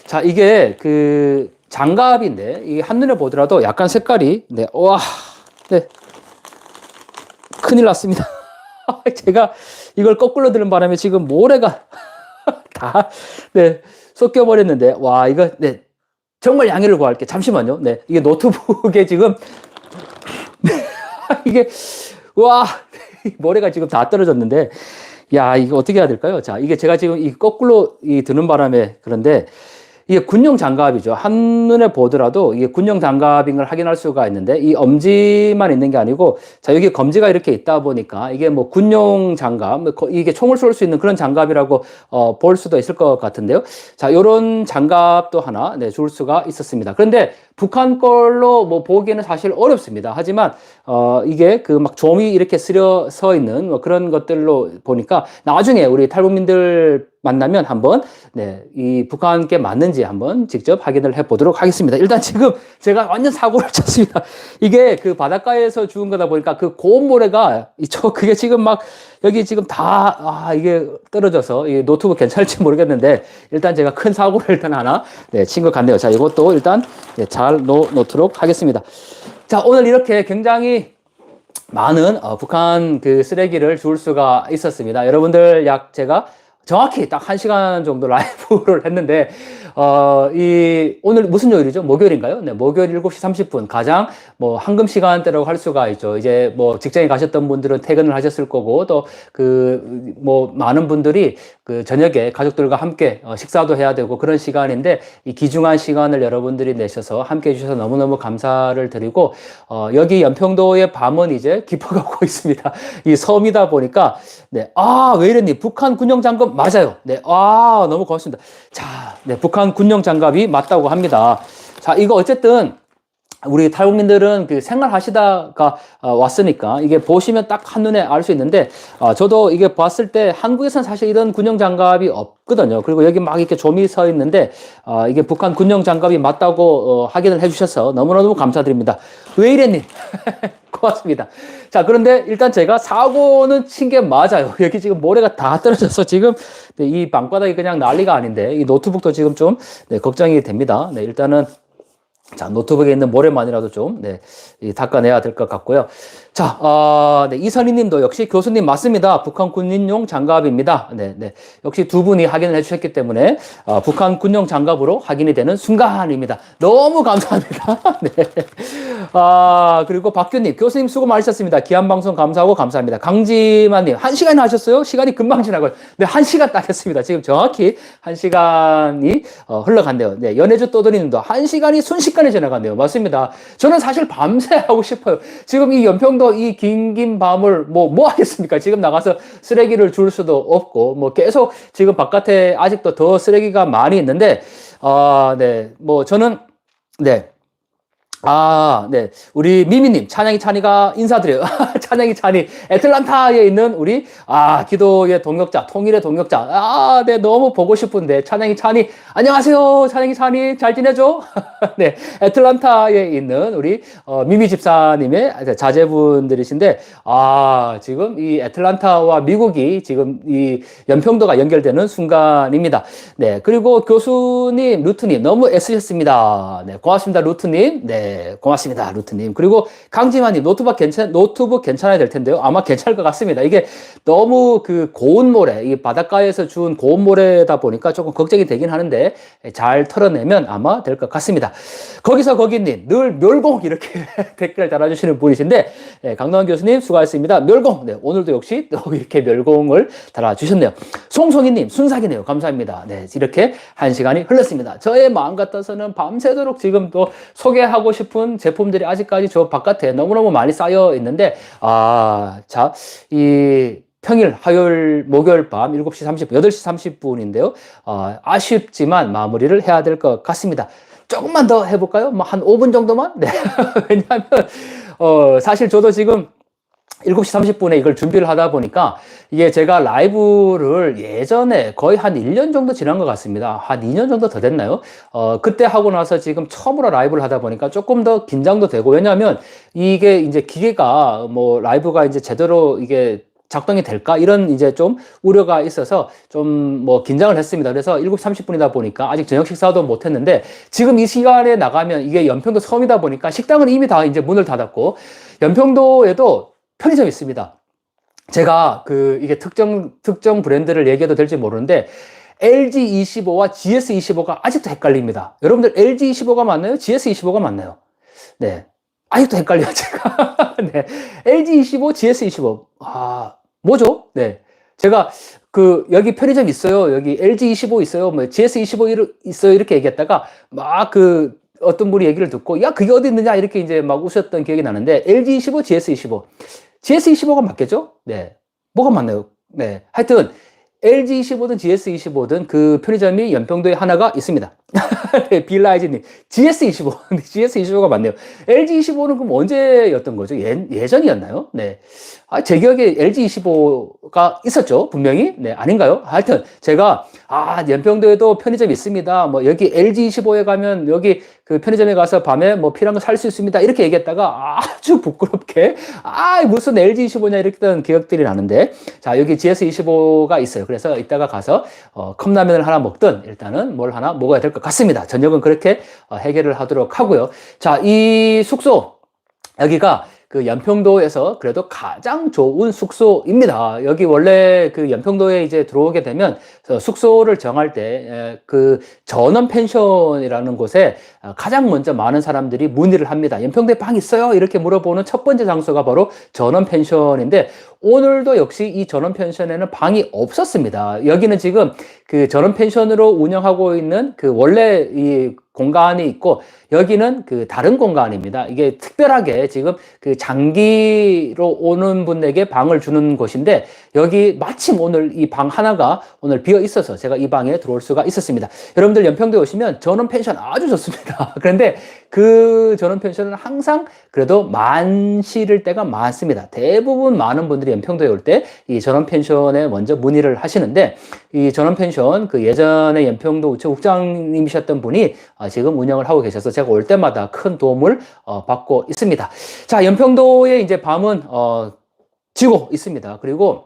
Speaker 2: 자, 이게 그 장갑인데 이 한눈에 보더라도 약간 색깔이 네, 네, 큰일 났습니다. 제가 이걸 거꾸로 드는 바람에 지금 모래가 다, 네, 섞여버렸는데, 이거, 네, 정말 양해를 구할게. 잠시만요. 네, 이게 노트북에 지금, 이게, 모래가 지금 다 떨어졌는데, 야, 이거 어떻게 해야 될까요? 자, 이게 제가 지금 이 거꾸로 드는 바람에 그런데, 이게 군용 장갑이죠. 한눈에 보더라도 이게 군용 장갑인 걸 확인할 수가 있는데 이 엄지만 있는 게 아니고 자, 여기 검지가 이렇게 있다 보니까 이게 뭐 군용 장갑, 이게 총을 쏠 수 있는 그런 장갑이라고 볼 수도 있을 것 같은데요. 자, 요런 장갑도 하나 줄 수가 있었습니다. 그런데 북한 걸로 뭐 보기에는 사실 어렵습니다. 하지만 이게 그 막 좀이 이렇게 쓰려서 있는 뭐 그런 것들로 보니까 나중에 우리 탈북민들 만나면 한번 네, 이 북한께 맞는지 한번 직접 확인을 해 보도록 하겠습니다. 일단 지금 제가 완전 사고를 쳤습니다. 이게 그 바닷가에서 죽은 거다 보니까 그 고온 모래가 그게 지금 막 여기 지금 이게 떨어져서 이 노트북 괜찮을지 모르겠는데 일단 제가 큰 사고를 일단 하나 네, 친 것 같네요. 자, 이것도 일단 네, 잘 놓도록 하겠습니다. 자, 오늘 이렇게 굉장히 많은 북한 그 쓰레기를 줄 수가 있었습니다. 여러분들 제가 정확히 딱 1시간 정도 라이브를 했는데, 오늘 무슨 요일이죠? 목요일인가요? 네, 목요일 7시 30분. 가장 뭐 황금 시간대라고 할 수가 있죠. 이제 뭐 직장에 가셨던 분들은 퇴근을 하셨을 거고, 또 많은 분들이 그 저녁에 가족들과 함께 식사도 해야 되고 그런 시간인데, 이 귀중한 시간을 여러분들이 내셔서 함께 해주셔서 너무너무 감사를 드리고, 여기 연평도의 밤은 이제 깊어가고 있습니다. 이 섬이다 보니까, 네, 왜 이랬니? 북한 군용 장갑 맞아요. 네, 너무 고맙습니다. 자, 네, 북한 군용 장갑이 맞다고 합니다. 자, 이거 어쨌든 우리 탈북민들은 그 생활하시다가 왔으니까 이게 보시면 딱 한눈에 알 수 있는데, 저도 이게 봤을 때 한국에서는 사실 이런 군용 장갑이 없거든요. 그리고 여기 막 이렇게 좀이 서 있는데, 이게 북한 군용 장갑이 맞다고 확인을 해주셔서 너무너무 감사드립니다. 왜 이랬니? 고맙습니다. 자, 그런데 일단 제가 사고는 친 게 맞아요. 여기 지금 모래가 다 떨어져서 지금 이 방바닥이 그냥 난리가 아닌데, 이 노트북도 지금 좀 걱정이 됩니다. 네, 일단은 자, 노트북에 있는 모래만이라도 좀, 닦아내야 될 것 같고요. 자, 이선희 님도 역시 교수님 맞습니다. 북한 군인용 장갑입니다. 네. 역시 두 분이 확인을 해주셨기 때문에, 북한 군용 장갑으로 확인이 되는 순간입니다. 너무 감사합니다. 네. 그리고 박규님, 교수님 수고 많으셨습니다. 귀한 방송 감사하고 감사합니다. 강지만님, 1시간이나 하셨어요? 시간이 금방 지나고요. 네, 1시간 딱 했습니다. 지금 정확히 1시간이 흘러갔네요. 네, 연해주 떠돌이님도 1시간이 순식간에 지나갔네요. 맞습니다. 저는 사실 밤새 하고 싶어요. 지금 이 연평도 이 긴 밤을 뭐 하겠습니까? 지금 나가서 쓰레기를 줄 수도 없고, 뭐 계속 지금 바깥에 아직도 더 쓰레기가 많이 있는데, 저는, 우리 미미님, 찬이가 인사드려요. 찬이, 애틀란타에 있는 우리, 기도의 동역자, 통일의 동역자. 너무 보고 싶은데, 찬이, 안녕하세요. 찬이, 잘 지내죠? 네, 애틀란타에 있는 우리, 미미 집사님의 자제분들이신데, 지금 이 애틀란타와 미국이 지금 이 연평도가 연결되는 순간입니다. 네, 그리고 교수님, 루트님, 너무 애쓰셨습니다. 네, 고맙습니다, 루트님. 네. 고맙습니다, 루트님. 그리고 강지만님, 노트북 괜찮아야 될 텐데요. 아마 괜찮을 것 같습니다. 이게 너무 그 고운 모래, 이 바닷가에서 준 고운 모래다 보니까 조금 걱정이 되긴 하는데 잘 털어내면 아마 될 것 같습니다. 거기님, 늘 멸공 이렇게 댓글을 달아주시는 분이신데, 강동원 교수님 수고하셨습니다. 멸공. 네, 오늘도 역시 또 이렇게 멸공을 달아주셨네요. 송송이님, 순삭이네요. 감사합니다. 네, 이렇게 1시간이 흘렀습니다. 저의 마음 같아서는 밤새도록 지금 또 소개하고 싶은 제품들이 아직까지 저 바깥에 너무너무 많이 쌓여 있는데, 이 평일, 화요일, 목요일 밤 7시 30분, 8시 30분인데요. 아쉽지만 마무리를 해야 될 것 같습니다. 조금만 더 해볼까요? 뭐 한 5분 정도만? 네. 왜냐하면, 사실 저도 지금 7시 30분에 이걸 준비를 하다 보니까 이게 제가 라이브를 예전에 거의 한 1년 정도 지난 것 같습니다. 한 2년 정도 더 됐나요? 그때 하고 나서 지금 처음으로 라이브를 하다 보니까 조금 더 긴장도 되고, 왜냐하면 이게 이제 기계가 뭐 라이브가 이제 제대로 이게 작동이 될까? 이런 이제 좀 우려가 있어서 좀 뭐 긴장을 했습니다. 그래서 7시 30분이다 보니까 아직 저녁 식사도 못 했는데, 지금 이 시간에 나가면 이게 연평도 섬이다 보니까 식당은 이미 다 이제 문을 닫았고, 연평도에도 편의점이 있습니다. 제가 이게 특정 브랜드를 얘기해도 될지 모르는데, LG25와 GS25가 아직도 헷갈립니다. 여러분들 LG25가 맞나요? GS25가 맞나요? 네. 아직도 헷갈려요, 제가. 네. LG25, GS25. 뭐죠? 네. 제가 여기 편의점 있어요. 여기 LG25 있어요. 뭐 GS25 있어요. 이렇게 얘기했다가 막 어떤 분이 얘기를 듣고, 야, 그게 어디 있느냐? 이렇게 이제 막 웃었던 기억이 나는데, LG25, GS25. GS25가 맞겠죠? 네. 뭐가 맞나요? 네. 하여튼, LG25든 GS25든 그 편의점이 연평도에 하나가 있습니다. 네, 빌라이즈님. GS25. GS25가 맞네요. LG25는 그럼 언제였던 거죠? 예전이었나요? 네. 제 기억에 LG25가 있었죠. 분명히. 네, 아닌가요? 하여튼, 제가, 연평도에도 편의점이 있습니다. 뭐, 여기 LG25에 가면, 여기 그 편의점에 가서 밤에 뭐 필요한 거 살 수 있습니다. 이렇게 얘기했다가 아주 부끄럽게, 무슨 LG25냐 이렇게 했던 기억들이 나는데, 자, 여기 GS25가 있어요. 그래서 이따가 가서, 컵라면을 하나 먹든, 일단은 뭘 하나 먹어야 될 것 같습니다. 저녁은 그렇게 해결을 하도록 하고요. 자, 이 숙소, 여기가 그 연평도에서 그래도 가장 좋은 숙소입니다. 여기 원래 그 연평도에 이제 들어오게 되면 숙소를 정할 때 그 전원 펜션이라는 곳에 가장 먼저 많은 사람들이 문의를 합니다. 연평도에 방 있어요? 이렇게 물어보는 첫 번째 장소가 바로 전원 펜션인데 오늘도 역시 이 전원 펜션에는 방이 없었습니다. 여기는 지금 그 전원 펜션으로 운영하고 있는 그 원래 이 공간이 있고 여기는 그 다른 공간입니다. 이게 특별하게 지금 그 장기로 오는 분에게 방을 주는 곳인데 여기 마침 오늘 이 방 하나가 오늘 비어 있어서 제가 이 방에 들어올 수가 있었습니다. 여러분들 연평도에 오시면 전원 펜션 아주 좋습니다. 그런데 그 전원 펜션은 항상 그래도 만실일 때가 많습니다. 대부분 많은 분들이 연평도에 올 때 이 전원 펜션에 먼저 문의를 하시는데 이 전원 펜션 그 예전에 연평도 우체국장님이셨던 분이 지금 운영을 하고 계셔서 제가 올 때마다 큰 도움을 받고 있습니다. 자, 연평도에 이제 밤은 지고 있습니다. 그리고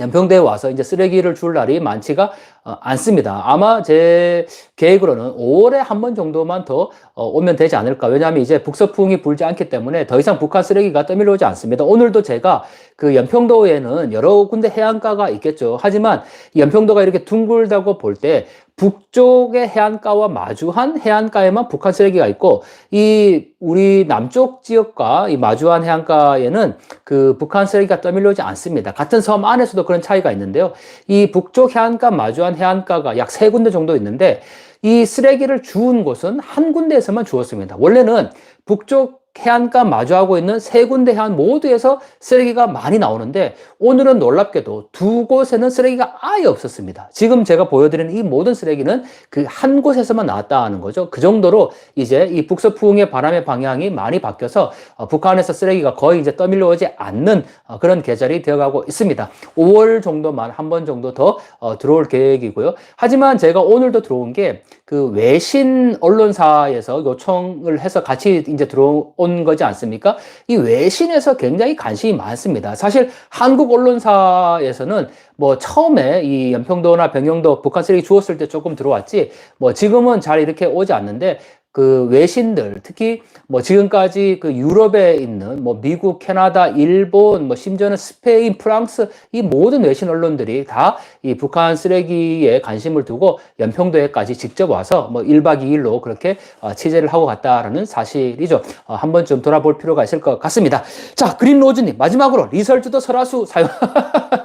Speaker 2: 연평도에 와서 이제 쓰레기를 줄 날이 많지가 않습니다. 아마 제 계획으로는 5월에 한 번 정도만 더 오면 되지 않을까. 왜냐하면 이제 북서풍이 불지 않기 때문에 더 이상 북한 쓰레기가 떠밀려오지 않습니다. 오늘도 제가 그 연평도에는 여러 군데 해안가가 있겠죠. 하지만 연평도가 이렇게 둥글다고 볼 때 북쪽의 해안가와 마주한 해안가에만 북한 쓰레기가 있고 이 우리 남쪽 지역과 이 마주한 해안가에는 그 북한 쓰레기가 떠밀려오지 않습니다. 같은 섬 안에서도 그런 차이가 있는데요. 이 북쪽 해안가 마주한 해안가가 약 3군데 정도 있는데 이 쓰레기를 주운 곳은 한 군데에서만 주었습니다. 원래는 북쪽 해안가 마주하고 있는 3군데 해안 모두에서 쓰레기가 많이 나오는데 오늘은 놀랍게도 2곳에는 쓰레기가 아예 없었습니다. 지금 제가 보여드리는 이 모든 쓰레기는 그 한 곳에서만 나왔다는 거죠. 그 정도로 이제 이 북서풍의 바람의 방향이 많이 바뀌어서 북한에서 쓰레기가 거의 이제 떠밀려오지 않는 그런 계절이 되어가고 있습니다. 5월 정도만 한 번 정도 더 들어올 계획이고요. 하지만 제가 오늘도 들어온 게 그 외신 언론사에서 요청을 해서 같이 이제 들어온 거지 않습니까? 이 외신에서 굉장히 관심이 많습니다. 사실 한국 언론사에서는 뭐 처음에 이 연평도나 병영도 북한 쓰레기 주웠을 때 조금 들어왔지 뭐 지금은 잘 이렇게 오지 않는데 그 외신들 특히 뭐 지금까지 그 유럽에 있는 뭐 미국, 캐나다, 일본, 뭐 심지어는 스페인, 프랑스 이 모든 외신 언론들이 다 이 북한 쓰레기에 관심을 두고 연평도에까지 직접 와서 뭐 1박 2일로 그렇게 취재를 하고 갔다라는 사실이죠. 한 번쯤 돌아볼 필요가 있을 것 같습니다. 자, 그린로즈님 마지막으로 리설주도 설화수 사용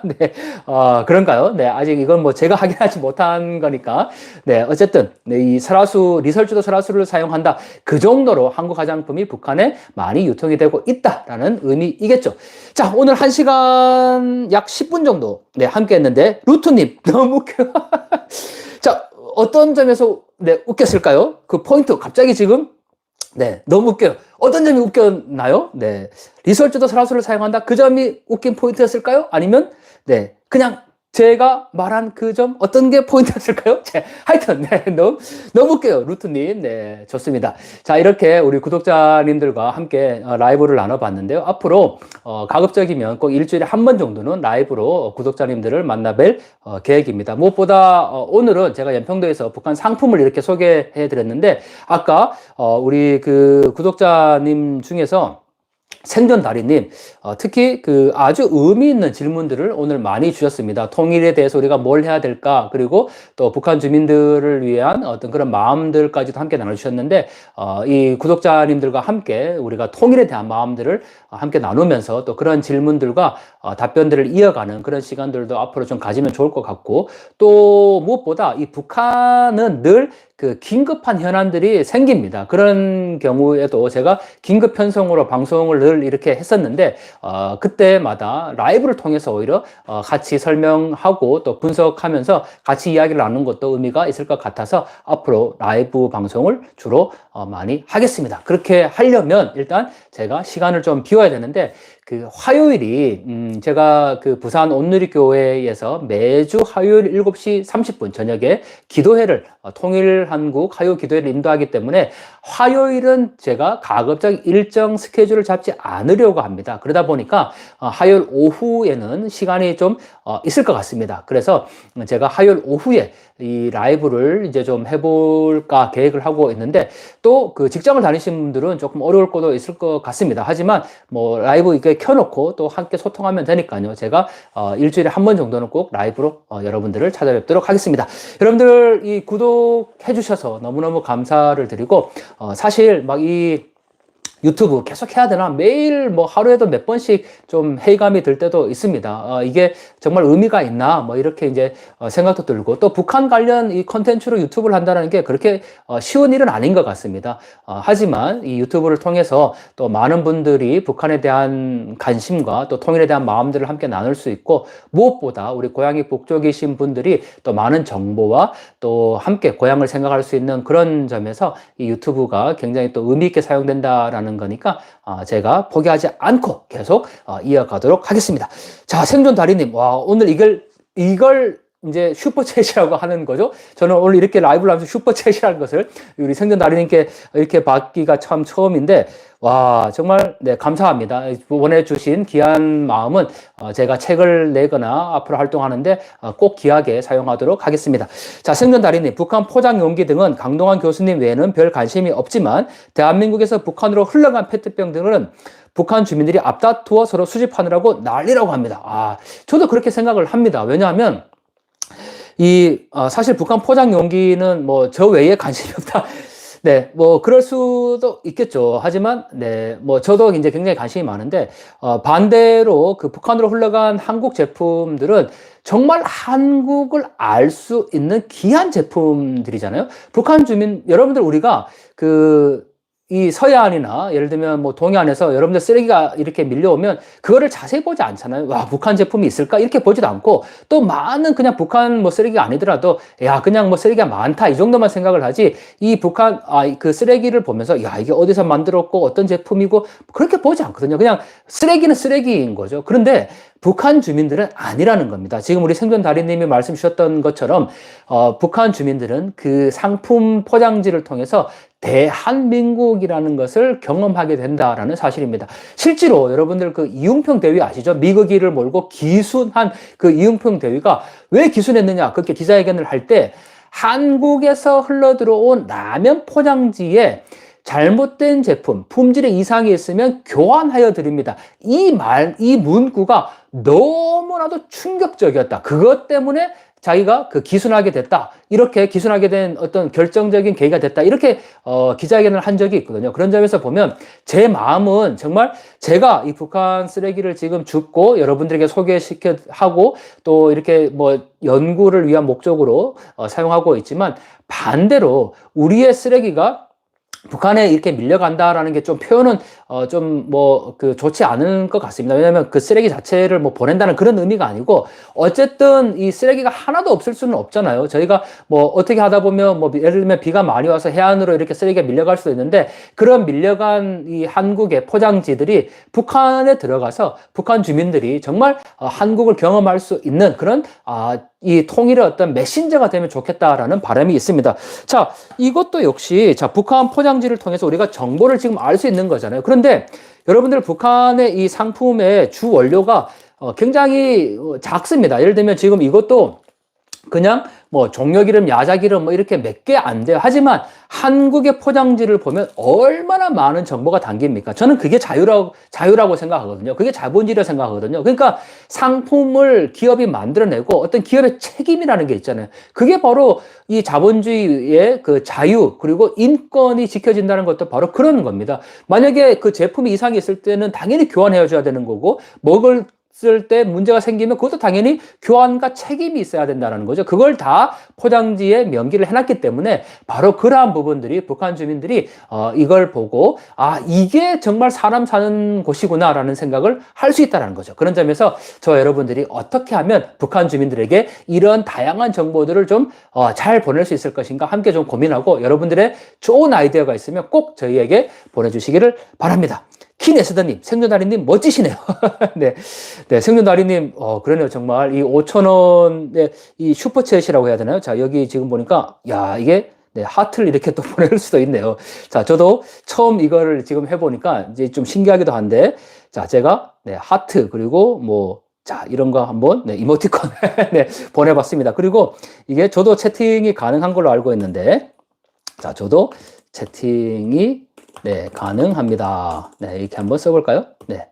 Speaker 2: 네, 그런가요? 네, 아직 이건 뭐 제가 확인하지 못한 거니까 네, 어쨌든 네, 이 설화수 리설주도 설화수를 사용한다. 그 정도로 한국 화장품이 북한에 많이 유통이 되고 있다라는 의미이겠죠. 자, 오늘 1시간 약 10분 정도 네, 함께 했는데 루트님 너무 웃겨요. 자, 어떤 점에서 네, 웃겼을까요? 그 포인트 갑자기 지금 네, 너무 웃겨요. 어떤 점이 웃겼나요? 네, 리설주도 설화수를 사용한다. 그 점이 웃긴 포인트였을까요? 아니면 네, 그냥 제가 말한 그 점 어떤 게 포인트였을까요? 하여튼 네, 너무 웃겨요. 루트님. 네, 좋습니다. 자, 이렇게 우리 구독자님들과 함께 라이브를 나눠봤는데요. 앞으로 가급적이면 꼭 일주일에 한 번 정도는 라이브로 구독자님들을 만나뵐 계획입니다. 무엇보다 오늘은 제가 연평도에서 북한 상품을 이렇게 소개해 드렸는데 아까 우리 그 구독자님 중에서 생존다리님, 특히 그 아주 의미 있는 질문들을 오늘 많이 주셨습니다. 통일에 대해서 우리가 뭘 해야 될까? 그리고 또 북한 주민들을 위한 어떤 그런 마음들까지도 함께 나눠주셨는데, 이 구독자님들과 함께 우리가 통일에 대한 마음들을 함께 나누면서 또 그런 질문들과 답변들을 이어가는 그런 시간들도 앞으로 좀 가지면 좋을 것 같고, 또 무엇보다 이 북한은 늘 그 긴급한 현안들이 생깁니다. 그런 경우에도 제가 긴급 편성으로 방송을 늘 이렇게 했었는데, 그때마다 라이브를 통해서 오히려 같이 설명하고 또 분석하면서 같이 이야기를 나누는 것도 의미가 있을 것 같아서 앞으로 라이브 방송을 주로 많이 하겠습니다. 그렇게 하려면 일단 제가 시간을 좀 비워야 되는데, 그 화요일이 제가 그 부산 온누리교회에서 매주 화요일 7시 30분 저녁에 기도회를 통일한국 화요 기도회를 인도하기 때문에 화요일은 제가 가급적 일정 스케줄을 잡지 않으려고 합니다. 그러다 보니까 화요일 오후에는 시간이 좀 있을 것 같습니다. 그래서 제가 화요일 오후에 이 라이브를 이제 좀 해볼까 계획을 하고 있는데, 또 그 직장을 다니시는 분들은 조금 어려울 것도 있을 것 같습니다. 하지만 뭐 라이브 이렇게 켜놓고 또 함께 소통하면 되니까요. 제가 일주일에 한 번 정도는 꼭 라이브로 여러분들을 찾아뵙도록 하겠습니다. 여러분들 이 구독해 주셔서 너무너무 감사를 드리고, 사실 막 이 유튜브 계속 해야 되나? 매일 뭐 하루에도 몇 번씩 좀 회의감이 들 때도 있습니다. 이게 정말 의미가 있나? 뭐 이렇게 이제 생각도 들고, 또 북한 관련 이 컨텐츠로 유튜브를 한다는 게 그렇게 쉬운 일은 아닌 것 같습니다. 하지만 이 유튜브를 통해서 또 많은 분들이 북한에 대한 관심과 또 통일에 대한 마음들을 함께 나눌 수 있고, 무엇보다 우리 고향이 북쪽이신 분들이 또 많은 정보와 또 함께 고향을 생각할 수 있는 그런 점에서 이 유튜브가 굉장히 또 의미 있게 사용된다라는 거니까 제가 포기하지 않고 계속 이어가도록 하겠습니다. 자, 생존 다리님, 와, 오늘 이걸 이제 슈퍼챗이라고 하는 거죠. 저는 오늘 이렇게 라이브를 하면서 슈퍼챗이라는 것을 우리 생존 다리님께 이렇게 받기가 참 처음인데, 와, 정말 네, 감사합니다. 보내주신 귀한 마음은 제가 책을 내거나 앞으로 활동하는데 꼭 귀하게 사용하도록 하겠습니다. 자, 생존 다리님, 북한 포장 용기 등은 강동원 교수님 외에는 별 관심이 없지만 대한민국에서 북한으로 흘러간 페트병 등은 북한 주민들이 앞다투어 서로 수집하느라고 난리라고 합니다. 저도 그렇게 생각을 합니다. 왜냐하면 사실 북한 포장 용기는 뭐 저 외에 관심이 없다. 네, 뭐 그럴 수도 있겠죠. 하지만 네, 뭐 저도 이제 굉장히 관심이 많은데, 반대로 그 북한으로 흘러간 한국 제품들은 정말 한국을 알 수 있는 귀한 제품들이잖아요. 북한 주민 여러분들, 우리가 이 서해안이나 예를 들면 뭐 동해안에서 여러분들 쓰레기가 이렇게 밀려오면 그거를 자세히 보지 않잖아요. 와, 북한 제품이 있을까? 이렇게 보지도 않고, 또 많은 그냥 북한 뭐 쓰레기가 아니더라도 야, 그냥 뭐 쓰레기가 많다 이 정도만 생각을 하지, 이 북한 그 쓰레기를 보면서 야, 이게 어디서 만들었고 어떤 제품이고 그렇게 보지 않거든요. 그냥 쓰레기는 쓰레기인 거죠. 그런데 북한 주민들은 아니라는 겁니다. 지금 우리 생존 다리님이 말씀 주셨던 것처럼 북한 주민들은 그 상품 포장지를 통해서 대한민국이라는 것을 경험하게 된다라는 사실입니다. 실제로 여러분들 그 이웅평 대위 아시죠? 미국이를 몰고 기순한 그 이웅평 대위가 왜 기순했느냐? 그렇게 기자회견을 할 때 한국에서 흘러들어온 라면 포장지에 잘못된 제품, 품질에 이상이 있으면 교환하여 드립니다. 이 문구가 너무나도 충격적이었다. 그것 때문에 자기가 기순하게 됐다. 이렇게 기순하게 된 어떤 결정적인 계기가 됐다. 이렇게 기자회견을 한 적이 있거든요. 그런 점에서 보면 제 마음은 정말 제가 이 북한 쓰레기를 지금 줍고 여러분들에게 소개하고 또 이렇게 뭐 연구를 위한 목적으로 사용하고 있지만, 반대로 우리의 쓰레기가 북한에 이렇게 밀려간다라는 게 좀 표현은 좋지 않은 것 같습니다. 왜냐하면 그 쓰레기 자체를 뭐 보낸다는 그런 의미가 아니고, 어쨌든 이 쓰레기가 하나도 없을 수는 없잖아요. 저희가 뭐 어떻게 하다 보면 뭐 예를 들면 비가 많이 와서 해안으로 이렇게 쓰레기가 밀려갈 수도 있는데, 그런 밀려간 이 한국의 포장지들이 북한에 들어가서 북한 주민들이 정말 한국을 경험할 수 있는 그런 이 통일의 어떤 메신저가 되면 좋겠다라는 바람이 있습니다. 자, 이것도 역시 북한 포장지를 통해서 우리가 정보를 지금 알 수 있는 거잖아요. 그런데 여러분들, 북한의 이 상품의 주 원료가 굉장히 작습니다. 예를 들면 지금 이것도 그냥 뭐 종려기름, 야자기름 뭐 이렇게 몇 개 안 돼요. 하지만 한국의 포장지를 보면 얼마나 많은 정보가 담깁니까? 저는 그게 자유라고 생각하거든요. 그게 자본주의라고 생각하거든요. 그러니까 상품을 기업이 만들어내고 어떤 기업의 책임이라는 게 있잖아요. 그게 바로 이 자본주의의 그 자유 그리고 인권이 지켜진다는 것도 바로 그런 겁니다. 만약에 그 제품이 이상이 있을 때는 당연히 교환해 줘야 되는 거고, 먹을 했을 때 문제가 생기면 그것도 당연히 교환과 책임이 있어야 된다는 거죠. 그걸 다 포장지에 명기를 해놨기 때문에 바로 그러한 부분들이 북한 주민들이 이걸 보고 이게 정말 사람 사는 곳이구나라는 생각을 할 수 있다는 거죠. 그런 점에서 저 여러분들이 어떻게 하면 북한 주민들에게 이런 다양한 정보들을 좀 잘 보낼 수 있을 것인가 함께 좀 고민하고 여러분들의 좋은 아이디어가 있으면 꼭 저희에게 보내주시기를 바랍니다. 키네스더님, 생존다리님 멋지시네요. 네, 네, 생존다리님, 그러네요. 정말 이 5,000원의 이 슈퍼챗이라고 해야 되나요? 자, 여기 지금 보니까, 야, 이게, 네, 하트를 이렇게 또 보낼 수도 있네요. 자, 저도 처음 이거를 지금 해보니까 이제 좀 신기하기도 한데, 자, 제가, 네, 하트, 그리고 뭐, 자, 이런 거 한번, 네, 이모티콘, 네, 보내봤습니다. 그리고 이게 저도 채팅이 가능한 걸로 알고 있는데, 자, 저도 채팅이 네, 가능합니다. 네, 이렇게 한번 써볼까요? 네.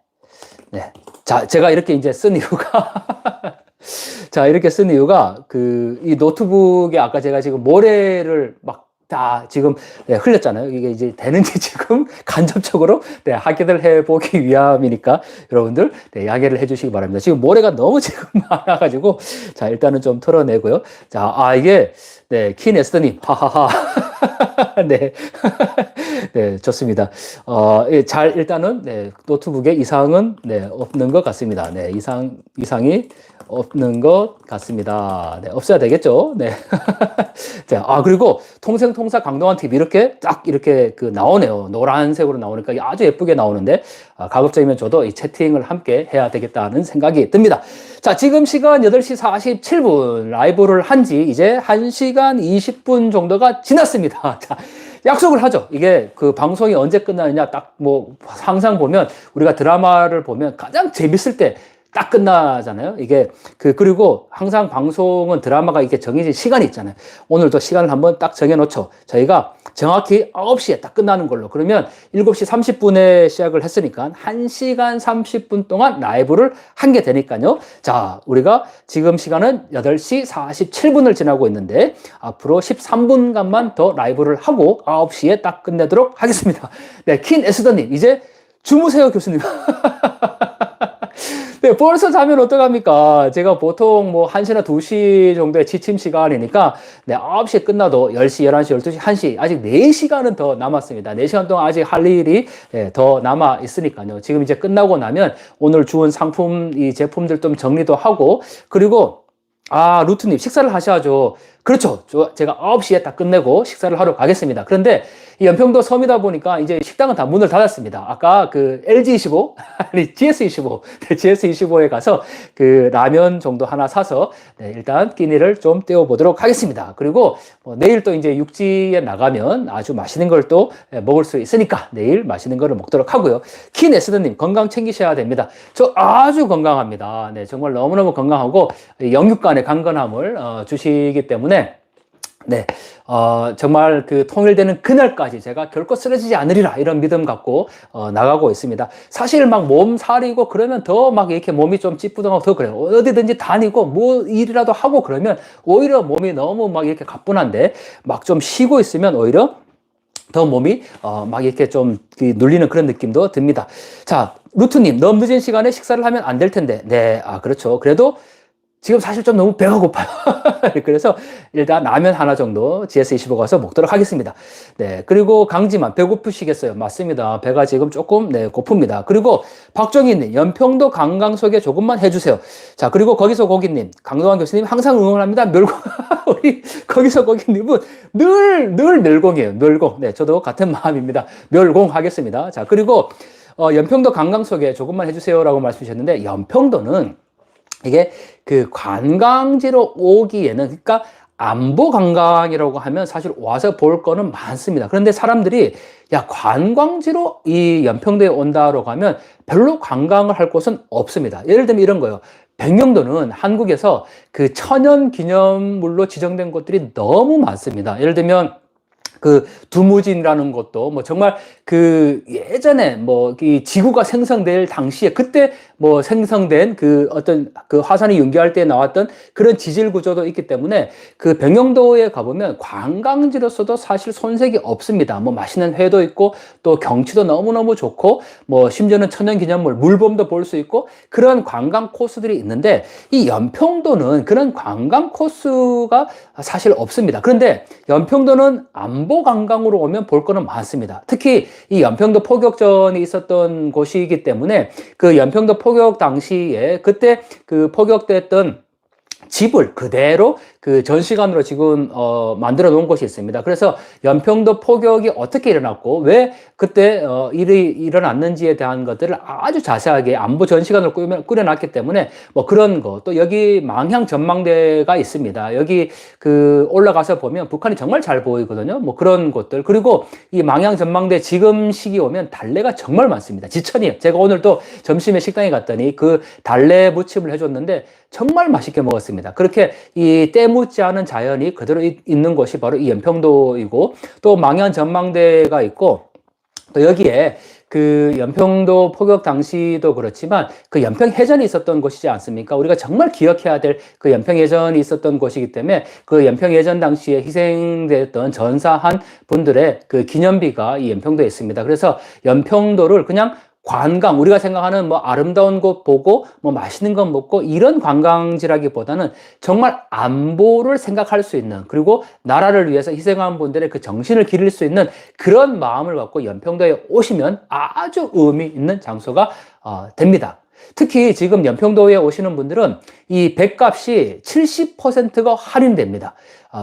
Speaker 2: 네. 자, 제가 이렇게 이제 쓴 이유가, 자, 이렇게 쓴 이유가, 이 노트북에 아까 제가 지금 모래를 막 다 지금 네, 흘렸잖아요. 이게 이제 되는지 지금 간접적으로 네, 확인을 해보기 위함이니까 여러분들 네, 양해를 해주시기 바랍니다. 지금 모래가 너무 지금 많아가지고, 자, 일단은 좀 털어내고요. 자, 이게, 네, 키네스터님, 하하하. 네. 네, 좋습니다. 일단은, 네, 노트북에 이상은, 네, 없는 것 같습니다. 네, 이상이 없는 것 같습니다. 네, 없어야 되겠죠? 네. 자, 그리고 통생통사 강동원 TV 이렇게 딱 이렇게 나오네요. 노란색으로 나오니까 아주 예쁘게 나오는데, 가급적이면 저도 이 채팅을 함께 해야 되겠다는 생각이 듭니다. 자, 지금 시간 8시 47분 라이브를 한 지 이제 1시간 20분 정도가 지났습니다. 자, 약속을 하죠. 이게 방송이 언제 끝나느냐 딱 항상 보면 우리가 드라마를 보면 가장 재밌을 때 딱 끝나잖아요. 이게 그리고 항상 방송은 드라마가 이렇게 정해진 시간이 있잖아요. 오늘도 시간을 한번 딱 정해놓죠. 저희가 정확히 9시에 딱 끝나는 걸로. 그러면 7시 30분에 시작을 했으니까 1시간 30분 동안 라이브를 한 게 되니까요. 자, 우리가 지금 시간은 8시 47분을 지나고 있는데 앞으로 13분간만 더 라이브를 하고 9시에 딱 끝내도록 하겠습니다. 네, 킨 에스더님 이제 주무세요, 교수님. 네, 벌써 자면 어떡합니까? 제가 보통 1시나 2시 정도의 취침 시간이니까, 네, 9시에 끝나도 10시, 11시, 12시, 1시, 아직 4시간은 더 남았습니다. 4시간 동안 아직 할 일이 더 남아 있으니까요. 지금 이제 끝나고 나면 오늘 주운 상품, 이 제품들 좀 정리도 하고, 그리고, 루트님, 식사를 하셔야죠. 그렇죠. 제가 9시에 딱 끝내고 식사를 하러 가겠습니다. 그런데 이 연평도 섬이다 보니까 이제 식당은 다 문을 닫았습니다. 아까 LG25, 아니, GS25, 네, GS25에 가서 라면 정도 하나 사서 네, 일단 끼니를 좀 때워보도록 하겠습니다. 그리고 내일 또 이제 육지에 나가면 아주 맛있는 걸 또 먹을 수 있으니까 내일 맛있는 거를 먹도록 하고요. 키네스드님 건강 챙기셔야 됩니다. 저 아주 건강합니다. 네, 정말 너무너무 건강하고 영육간의 강건함을 주시기 때문에 네, 정말 통일되는 그날까지 제가 결코 쓰러지지 않으리라 이런 믿음 갖고 나가고 있습니다. 사실 막 몸살이고 그러면 더 막 이렇게 몸이 좀 찌뿌둥하고 더 그래요. 어디든지 다니고 뭐 일이라도 하고 그러면 오히려 몸이 너무 막 이렇게 가뿐한데 막 좀 쉬고 있으면 오히려 더 몸이 막 이렇게 좀 눌리는 그런 느낌도 듭니다. 자, 루트님 너무 늦은 시간에 식사를 하면 안 될 텐데 네, 그렇죠. 그래도 지금 사실 좀 너무 배가 고파요. 그래서 일단 라면 하나 정도 GS25 가서 먹도록 하겠습니다. 네. 그리고 강지만 배고프시겠어요? 맞습니다. 배가 지금 조금 네, 고픕니다. 그리고 박정희님 연평도 관광 소개 조금만 해주세요. 자, 그리고 거기서 고기님 강동환 교수님 항상 응원합니다. 멸공. 우리 거기서 고기님은 늘 멸공이에요. 멸공. 네, 저도 같은 마음입니다. 멸공 하겠습니다. 자, 그리고 연평도 관광 소개 조금만 해주세요라고 말씀하셨는데 연평도는 이게 관광지로 오기에는, 그러니까 안보 관광이라고 하면 사실 와서 볼 거는 많습니다. 그런데 사람들이 관광지로 이 연평도에 온다라고 하면 별로 관광을 할 곳은 없습니다. 예를 들면 이런 거예요. 백령도는 한국에서 천연 기념물로 지정된 곳들이 너무 많습니다. 예를 들면 그 두무진이라는 것도 뭐 정말 그 예전에 뭐 이 지구가 생성될 당시에 그때 뭐 생성된 그 어떤 그 화산이 융기할 때 나왔던 그런 지질 구조도 있기 때문에 그 병영도에 가보면 관광지로서도 사실 손색이 없습니다. 뭐 맛있는 회도 있고 또 경치도 너무너무 좋고 뭐 심지어는 천연기념물 물범도 볼 수 있고 그런 관광 코스들이 있는데 이 연평도는 그런 관광 코스가 사실 없습니다. 그런데 연평도는 안보 관광으로 오면 볼 거는 많습니다. 특히 이 연평도 포격전이 있었던 곳이기 때문에 그 연평도 포격 당시에 그때 그 포격됐던 집을 그대로 그 전시관으로 지금 만들어 놓은 곳이 있습니다. 그래서 연평도 포격이 어떻게 일어났고 왜 그때 일이 일어났는지에 대한 것들을 아주 자세하게 안보 전시관을 꾸려놨기 때문에 뭐 그런 거 또 여기 망향 전망대가 있습니다. 여기 그 올라가서 보면 북한이 정말 잘 보이거든요. 뭐 그런 곳들 그리고 이 망향 전망대 지금 시기 오면 달래가 정말 많습니다. 지천이에요. 제가 오늘 또 점심에 식당에 갔더니 그 달래 무침을 해줬는데 정말 맛있게 먹었습니다. 그렇게 이 때묻지 않은 자연이 그대로 있는 곳이 바로 이 연평도이고 또 망향 전망대가 있고 또 여기에 그 연평도 포격 당시도 그렇지만 그 연평해전이 있었던 곳이지 않습니까? 우리가 정말 기억해야 될 그 연평해전이 있었던 곳이기 때문에 그 연평해전 당시에 희생됐던 전사한 분들의 그 기념비가 이 연평도에 있습니다. 그래서 연평도를 그냥 관광, 우리가 생각하는 뭐 아름다운 곳 보고 뭐 맛있는 것 먹고 이런 관광지라기보다는 정말 안보를 생각할 수 있는 그리고 나라를 위해서 희생한 분들의 그 정신을 기릴 수 있는 그런 마음을 갖고 연평도에 오시면 아주 의미 있는 장소가 됩니다. 특히 지금 연평도에 오시는 분들은 이 뱃값이 70%가 할인됩니다.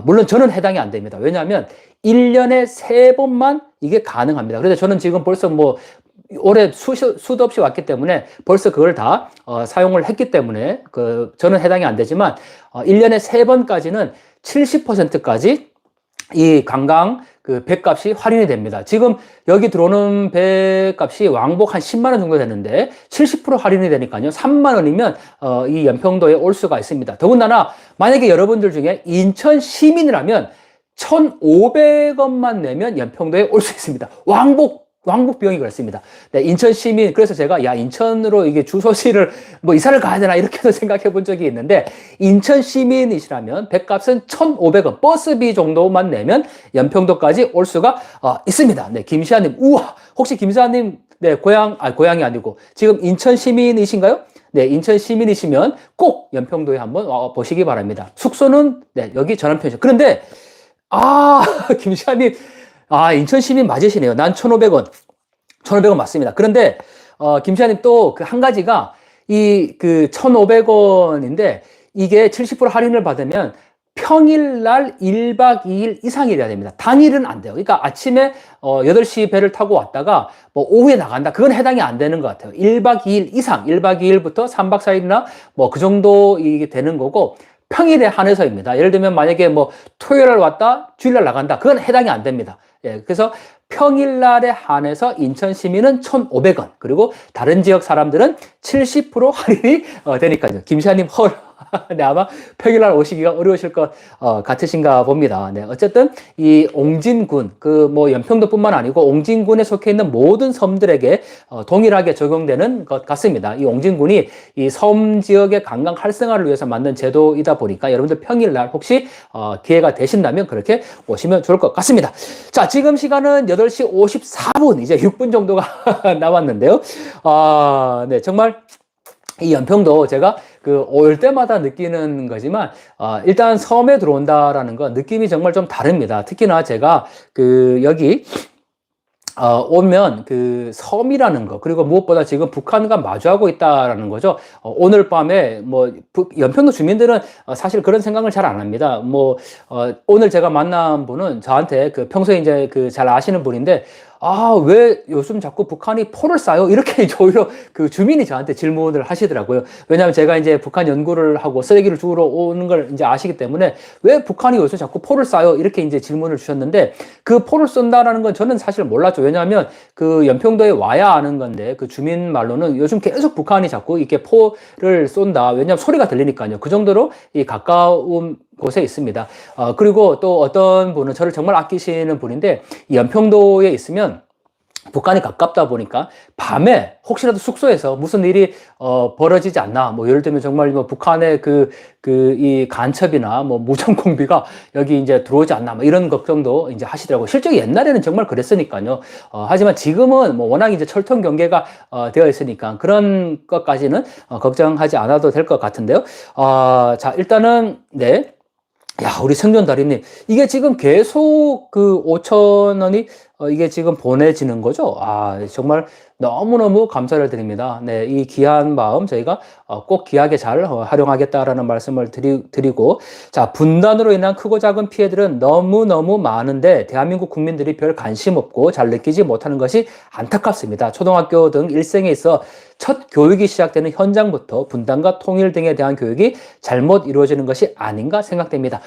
Speaker 2: 물론 저는 해당이 안 됩니다. 왜냐하면 1년에 3번만 이게 가능합니다. 그래서 저는 지금 벌써 뭐 올해 수도 없이 왔기 때문에 벌써 그걸 다 사용을 했기 때문에 저는 해당이 안 되지만 1년에 3번까지는 70%까지 이 관광 그 배값이 할인이 됩니다. 지금 여기 들어오는 배값이 왕복 한 10만 원 정도 되는데 70% 할인이 되니까요. 3만 원이면 이 연평도에 올 수가 있습니다. 더군다나 만약에 여러분들 중에 인천 시민이라면 1,500원만 내면 연평도에 올 수 있습니다. 왕복 비용이 그렇습니다. 네, 인천 시민, 그래서 제가, 인천으로 이게 주소지를, 뭐, 이사를 가야 되나, 이렇게도 생각해 본 적이 있는데, 인천 시민이시라면, 배값은 1,500원, 버스비 정도만 내면, 연평도까지 올 수가, 있습니다. 네, 김시아님, 우와! 혹시 김시아님, 네, 고향이 아니고, 지금 인천 시민이신가요? 네, 인천 시민이시면 꼭 연평도에 한번 보시기 바랍니다. 숙소는, 네, 여기 전원편이죠. 그런데, 김시아님, 인천 시민 맞으시네요. 난 1,500원. 1,500원 맞습니다. 그런데, 김시아님 또 그 한 가지가 그 1,500원인데 이게 70% 할인을 받으면 평일날 1박 2일 이상이 돼야 됩니다. 당일은 안 돼요. 그러니까 아침에 8시 배를 타고 왔다가 뭐 오후에 나간다. 그건 해당이 안 되는 것 같아요. 1박 2일 이상, 1박 2일부터 3박 4일이나 뭐 그 정도 이게 되는 거고 평일에 한해서입니다. 예를 들면 만약에 뭐 토요일날 왔다, 주일날 나간다. 그건 해당이 안 됩니다. 예, 그래서 평일날에 한해서 인천 시민은 1,500원. 그리고 다른 지역 사람들은 70% 할인이 되니까요. 김시아님 헐. 네, 아마 평일날 오시기가 어려우실 것 같으신가 봅니다. 네, 어쨌든 이 옹진군, 그 뭐 연평도뿐만 아니고 옹진군에 속해 있는 모든 섬들에게 동일하게 적용되는 것 같습니다. 이 옹진군이 이 섬 지역의 관광 활성화를 위해서 만든 제도이다 보니까 여러분들 평일날 혹시 기회가 되신다면 그렇게 오시면 좋을 것 같습니다. 자, 지금 시간은 8시 54분, 이제 6분 정도가 남았는데요. 네, 정말 이 연평도 제가 올 때마다 느끼는 거지만, 일단 섬에 들어온다라는 건 느낌이 정말 좀 다릅니다. 특히나 제가 여기, 오면 섬이라는 거, 그리고 무엇보다 지금 북한과 마주하고 있다라는 거죠. 오늘 밤에 연평도 주민들은 사실 그런 생각을 잘 안 합니다. 오늘 제가 만난 분은 저한테 평소에 이제 잘 아시는 분인데, 왜 요즘 자꾸 북한이 포를 쏴요? 이렇게 이제 오히려 그 주민이 저한테 질문을 하시더라고요. 왜냐하면 제가 이제 북한 연구를 하고 쓰레기를 주우러 오는 걸 이제 아시기 때문에 왜 북한이 요즘 자꾸 포를 쏴요? 이렇게 이제 질문을 주셨는데 그 포를 쏜다라는 건 저는 사실 몰랐죠. 왜냐하면 그 연평도에 와야 아는 건데 그 주민 말로는 요즘 계속 북한이 자꾸 이렇게 포를 쏜다. 왜냐하면 소리가 들리니까요. 그 정도로 이 가까운 곳에 있습니다. 그리고 또 어떤 분은 저를 정말 아끼시는 분인데 이 연평도에 있으면 북한이 가깝다 보니까 밤에 혹시라도 숙소에서 무슨 일이 벌어지지 않나, 뭐 예를 들면 정말 뭐 북한의 이 간첩이나 뭐 무장 공비가 여기 이제 들어오지 않나, 뭐 이런 걱정도 이제 하시더라고요. 실제 옛날에는 정말 그랬으니까요. 하지만 지금은 뭐 워낙 이제 철통 경계가 되어 있으니까 그런 것까지는 걱정하지 않아도 될 것 같은데요. 자, 일단은 네. 야, 우리 생존다리님, 이게 지금 계속 그 5천 원이 이게 지금 보내지는 거죠? 정말 너무너무 감사를 드립니다. 네, 이 귀한 마음 저희가 꼭 귀하게 잘 활용하겠다라는 말씀을 드리고, 자, 분단으로 인한 크고 작은 피해들은 너무너무 많은데 대한민국 국민들이 별 관심 없고 잘 느끼지 못하는 것이 안타깝습니다. 초등학교 등 일생에 있어 첫 교육이 시작되는 현장부터 분단과 통일 등에 대한 교육이 잘못 이루어지는 것이 아닌가 생각됩니다.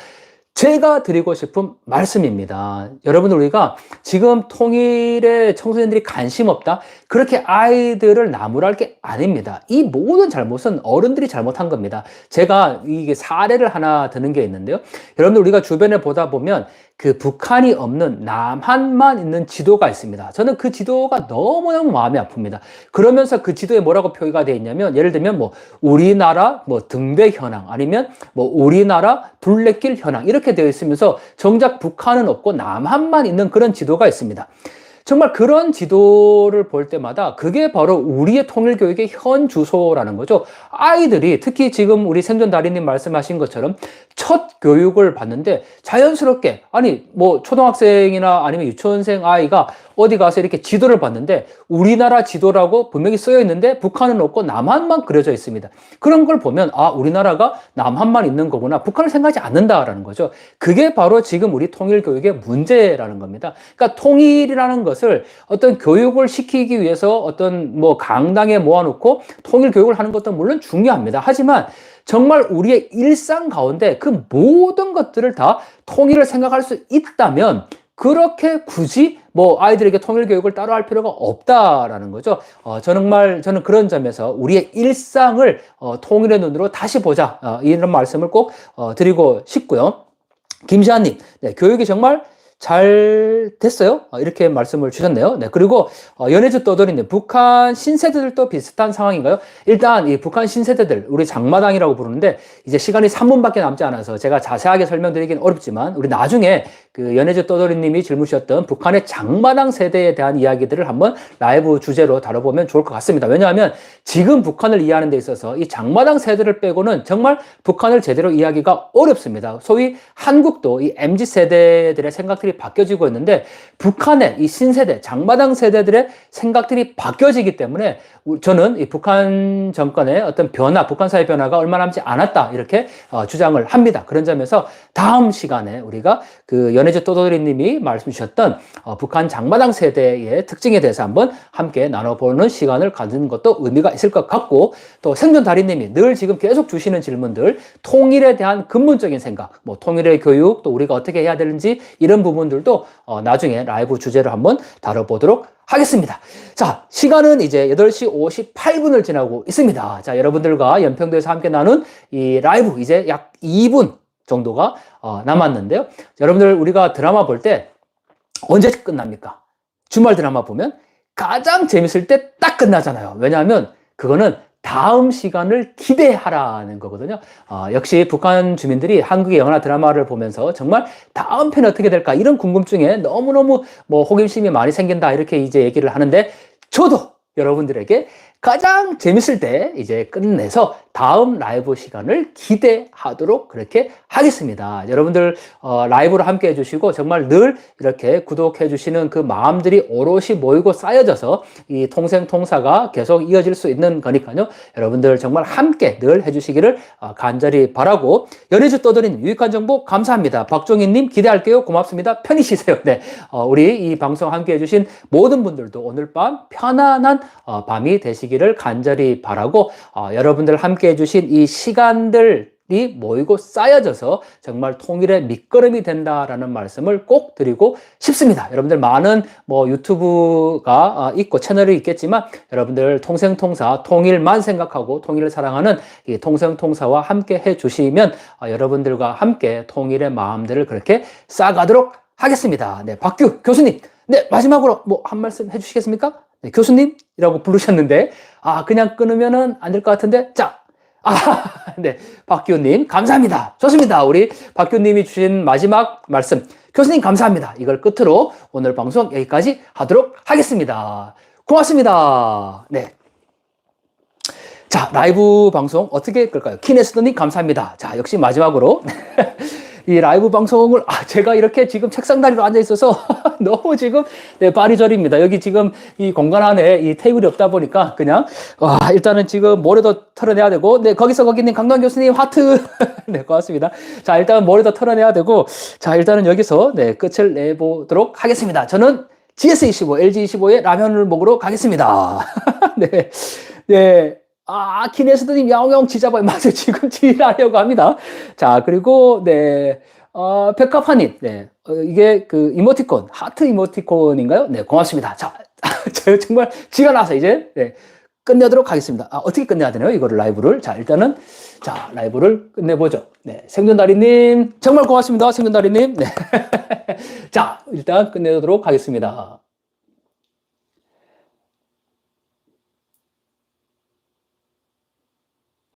Speaker 2: 제가 드리고 싶은 말씀입니다. 여러분들, 우리가 지금 통일에 청소년들이 관심 없다? 그렇게 아이들을 나무랄 게 아닙니다. 이 모든 잘못은 어른들이 잘못한 겁니다. 제가 이게 사례를 하나 드는 게 있는데요. 여러분들, 우리가 주변에 보다 보면 그 북한이 없는 남한만 있는 지도가 있습니다. 저는 그 지도가 너무너무 마음이 아픕니다. 그러면서 그 지도에 뭐라고 표기가 되어 있냐면, 예를 들면 뭐 우리나라 뭐 등대 현황, 아니면 뭐 우리나라 둘레길 현황, 이렇게 되어 있으면서 정작 북한은 없고 남한만 있는 그런 지도가 있습니다. 정말 그런 지도를 볼 때마다 그게 바로 우리의 통일교육의 현 주소라는 거죠. 아이들이, 특히 지금 우리 생존다리님 말씀하신 것처럼 첫 교육을 받는데 자연스럽게, 아니 뭐 초등학생이나 아니면 유치원생 아이가 어디 가서 이렇게 지도를 봤는데 우리나라 지도라고 분명히 쓰여 있는데 북한은 없고 남한만 그려져 있습니다. 그런 걸 보면 우리나라가 남한만 있는 거구나, 북한을 생각하지 않는다라는 거죠. 그게 바로 지금 우리 통일교육의 문제라는 겁니다. 그러니까 통일이라는 것을 어떤 교육을 시키기 위해서 어떤 뭐 강당에 모아놓고 통일교육을 하는 것도 물론 중요합니다. 하지만 정말 우리의 일상 가운데 그 모든 것들을 다 통일을 생각할 수 있다면 그렇게 굳이 뭐 아이들에게 통일 교육을 따로 할 필요가 없다라는 거죠. 저는 그런 점에서 우리의 일상을 통일의 눈으로 다시 보자, 이런 말씀을 꼭 드리고 싶고요. 김시아님, 네, 교육이 정말 잘 됐어요? 이렇게 말씀을 주셨네요. 네, 그리고 연해주 떠돌이님, 북한 신세대들도 비슷한 상황인가요? 일단 이 북한 신세대들, 우리 장마당이라고 부르는데 이제 시간이 3분밖에 남지 않아서 제가 자세하게 설명드리긴 어렵지만 우리 나중에 그 연해주 떠돌이님이 질문 주셨던 북한의 장마당 세대에 대한 이야기들을 한번 라이브 주제로 다뤄보면 좋을 것 같습니다. 왜냐하면 지금 북한을 이해하는 데 있어서 이 장마당 세대를 빼고는 정말 북한을 제대로 이해하기가 어렵습니다. 소위 한국도 이 MZ 세대들의 생각들이 바뀌어지고 있는데 북한의 이 신세대, 장마당 세대들의 생각들이 바뀌어지기 때문에 저는 이 북한 정권의 어떤 변화, 북한 사회 변화가 얼마 남지 않았다, 이렇게 주장을 합니다. 그런 점에서 다음 시간에 우리가 그 연해주 또도리님이 말씀 주셨던 북한 장마당 세대의 특징에 대해서 한번 함께 나눠보는 시간을 가지는 것도 의미가 있을 것 같고, 또 생존다리님이 늘 지금 계속 주시는 질문들, 통일에 대한 근본적인 생각, 뭐 통일의 교육, 또 우리가 어떻게 해야 되는지, 이런 부분들도 나중에 라이브 주제로 한번 다뤄보도록 하겠습니다. 자, 시간은 이제 8시 58분을 지나고 있습니다. 자, 여러분들과 연평도에서 함께 나눈 이 라이브 이제 약 2분 정도가 남았는데요. 여러분들, 우리가 드라마 볼 때 언제 끝납니까? 주말 드라마 보면 가장 재밌을 때 딱 끝나잖아요. 왜냐하면 그거는 다음 시간을 기대하라는 거거든요. 역시 북한 주민들이 한국의 영화나 드라마를 보면서 정말 다음 편이 어떻게 될까, 이런 궁금증에 너무너무 뭐 호기심이 많이 생긴다, 이렇게 이제 얘기를 하는데, 저도 여러분들에게 가장 재밌을 때 이제 끝내서 다음 라이브 시간을 기대하도록 그렇게 하겠습니다. 여러분들 라이브로 함께 해주시고 정말 늘 이렇게 구독해 주시는 그 마음들이 오롯이 모이고 쌓여져서 이 통생통사가 계속 이어질 수 있는 거니까요. 여러분들 정말 함께 늘 해주시기를 간절히 바라고, 연해주 떠드린 유익한 정보 감사합니다. 박종희님 기대할게요. 고맙습니다. 편히 쉬세요. 네, 우리 이 방송 함께 해주신 모든 분들도 오늘 밤 편안한 밤이 되시기를 간절히 바라고, 여러분들 함께 해주신 이 시간들이 모이고 쌓여져서 정말 통일의 밑거름이 된다라는 말씀을 꼭 드리고 싶습니다. 여러분들 많은 뭐 유튜브가 있고 채널이 있겠지만 여러분들 통생통사 통일만 생각하고 통일을 사랑하는 이 통생통사와 함께 해주시면 여러분들과 함께 통일의 마음들을 그렇게 쌓아가도록 하겠습니다. 네, 박규 교수님, 네, 마지막으로 뭐 한 말씀 해주시겠습니까? 네, 교수님이라고 부르셨는데 그냥 끊으면은 안 될 것 같은데, 자, 네, 박규님 감사합니다. 좋습니다. 우리 박규님이 주신 마지막 말씀, 교수님 감사합니다. 이걸 끝으로 오늘 방송 여기까지 하도록 하겠습니다. 고맙습니다. 네. 자, 라이브 방송 어떻게 끌까요? 키네스더님 감사합니다. 자, 역시 마지막으로 이 라이브 방송을 제가 이렇게 지금 책상 다리로 앉아 있어서 너무 지금 발이 저립니다. 여기 지금 이 공간 안에 이 테이블이 없다 보니까 그냥 일단은 지금 모래도 털어내야 되고, 네, 거기님 강도환 교수님 하트 네, 고맙습니다. 자, 일단 모래도 털어내야 되고, 자, 일단은 여기서 네, 끝을 내보도록 하겠습니다. 저는 GS25, LG25의 라면을 먹으러 가겠습니다. 네, 네. 키네스드님, 야옹야옹 지잡아요. 맞아요. 지금 지랄하려고 합니다. 자, 그리고, 네, 백합화님, 네, 이게 그 이모티콘, 하트 이모티콘인가요? 네, 고맙습니다. 자, 제가 정말 지가 나서 이제, 네, 끝내도록 하겠습니다. 어떻게 끝내야 되나요? 이거를 라이브를. 자, 일단은, 자, 라이브를 끝내보죠. 네, 생존다리님, 정말 고맙습니다. 생존다리님. 네. 자, 일단 끝내도록 하겠습니다.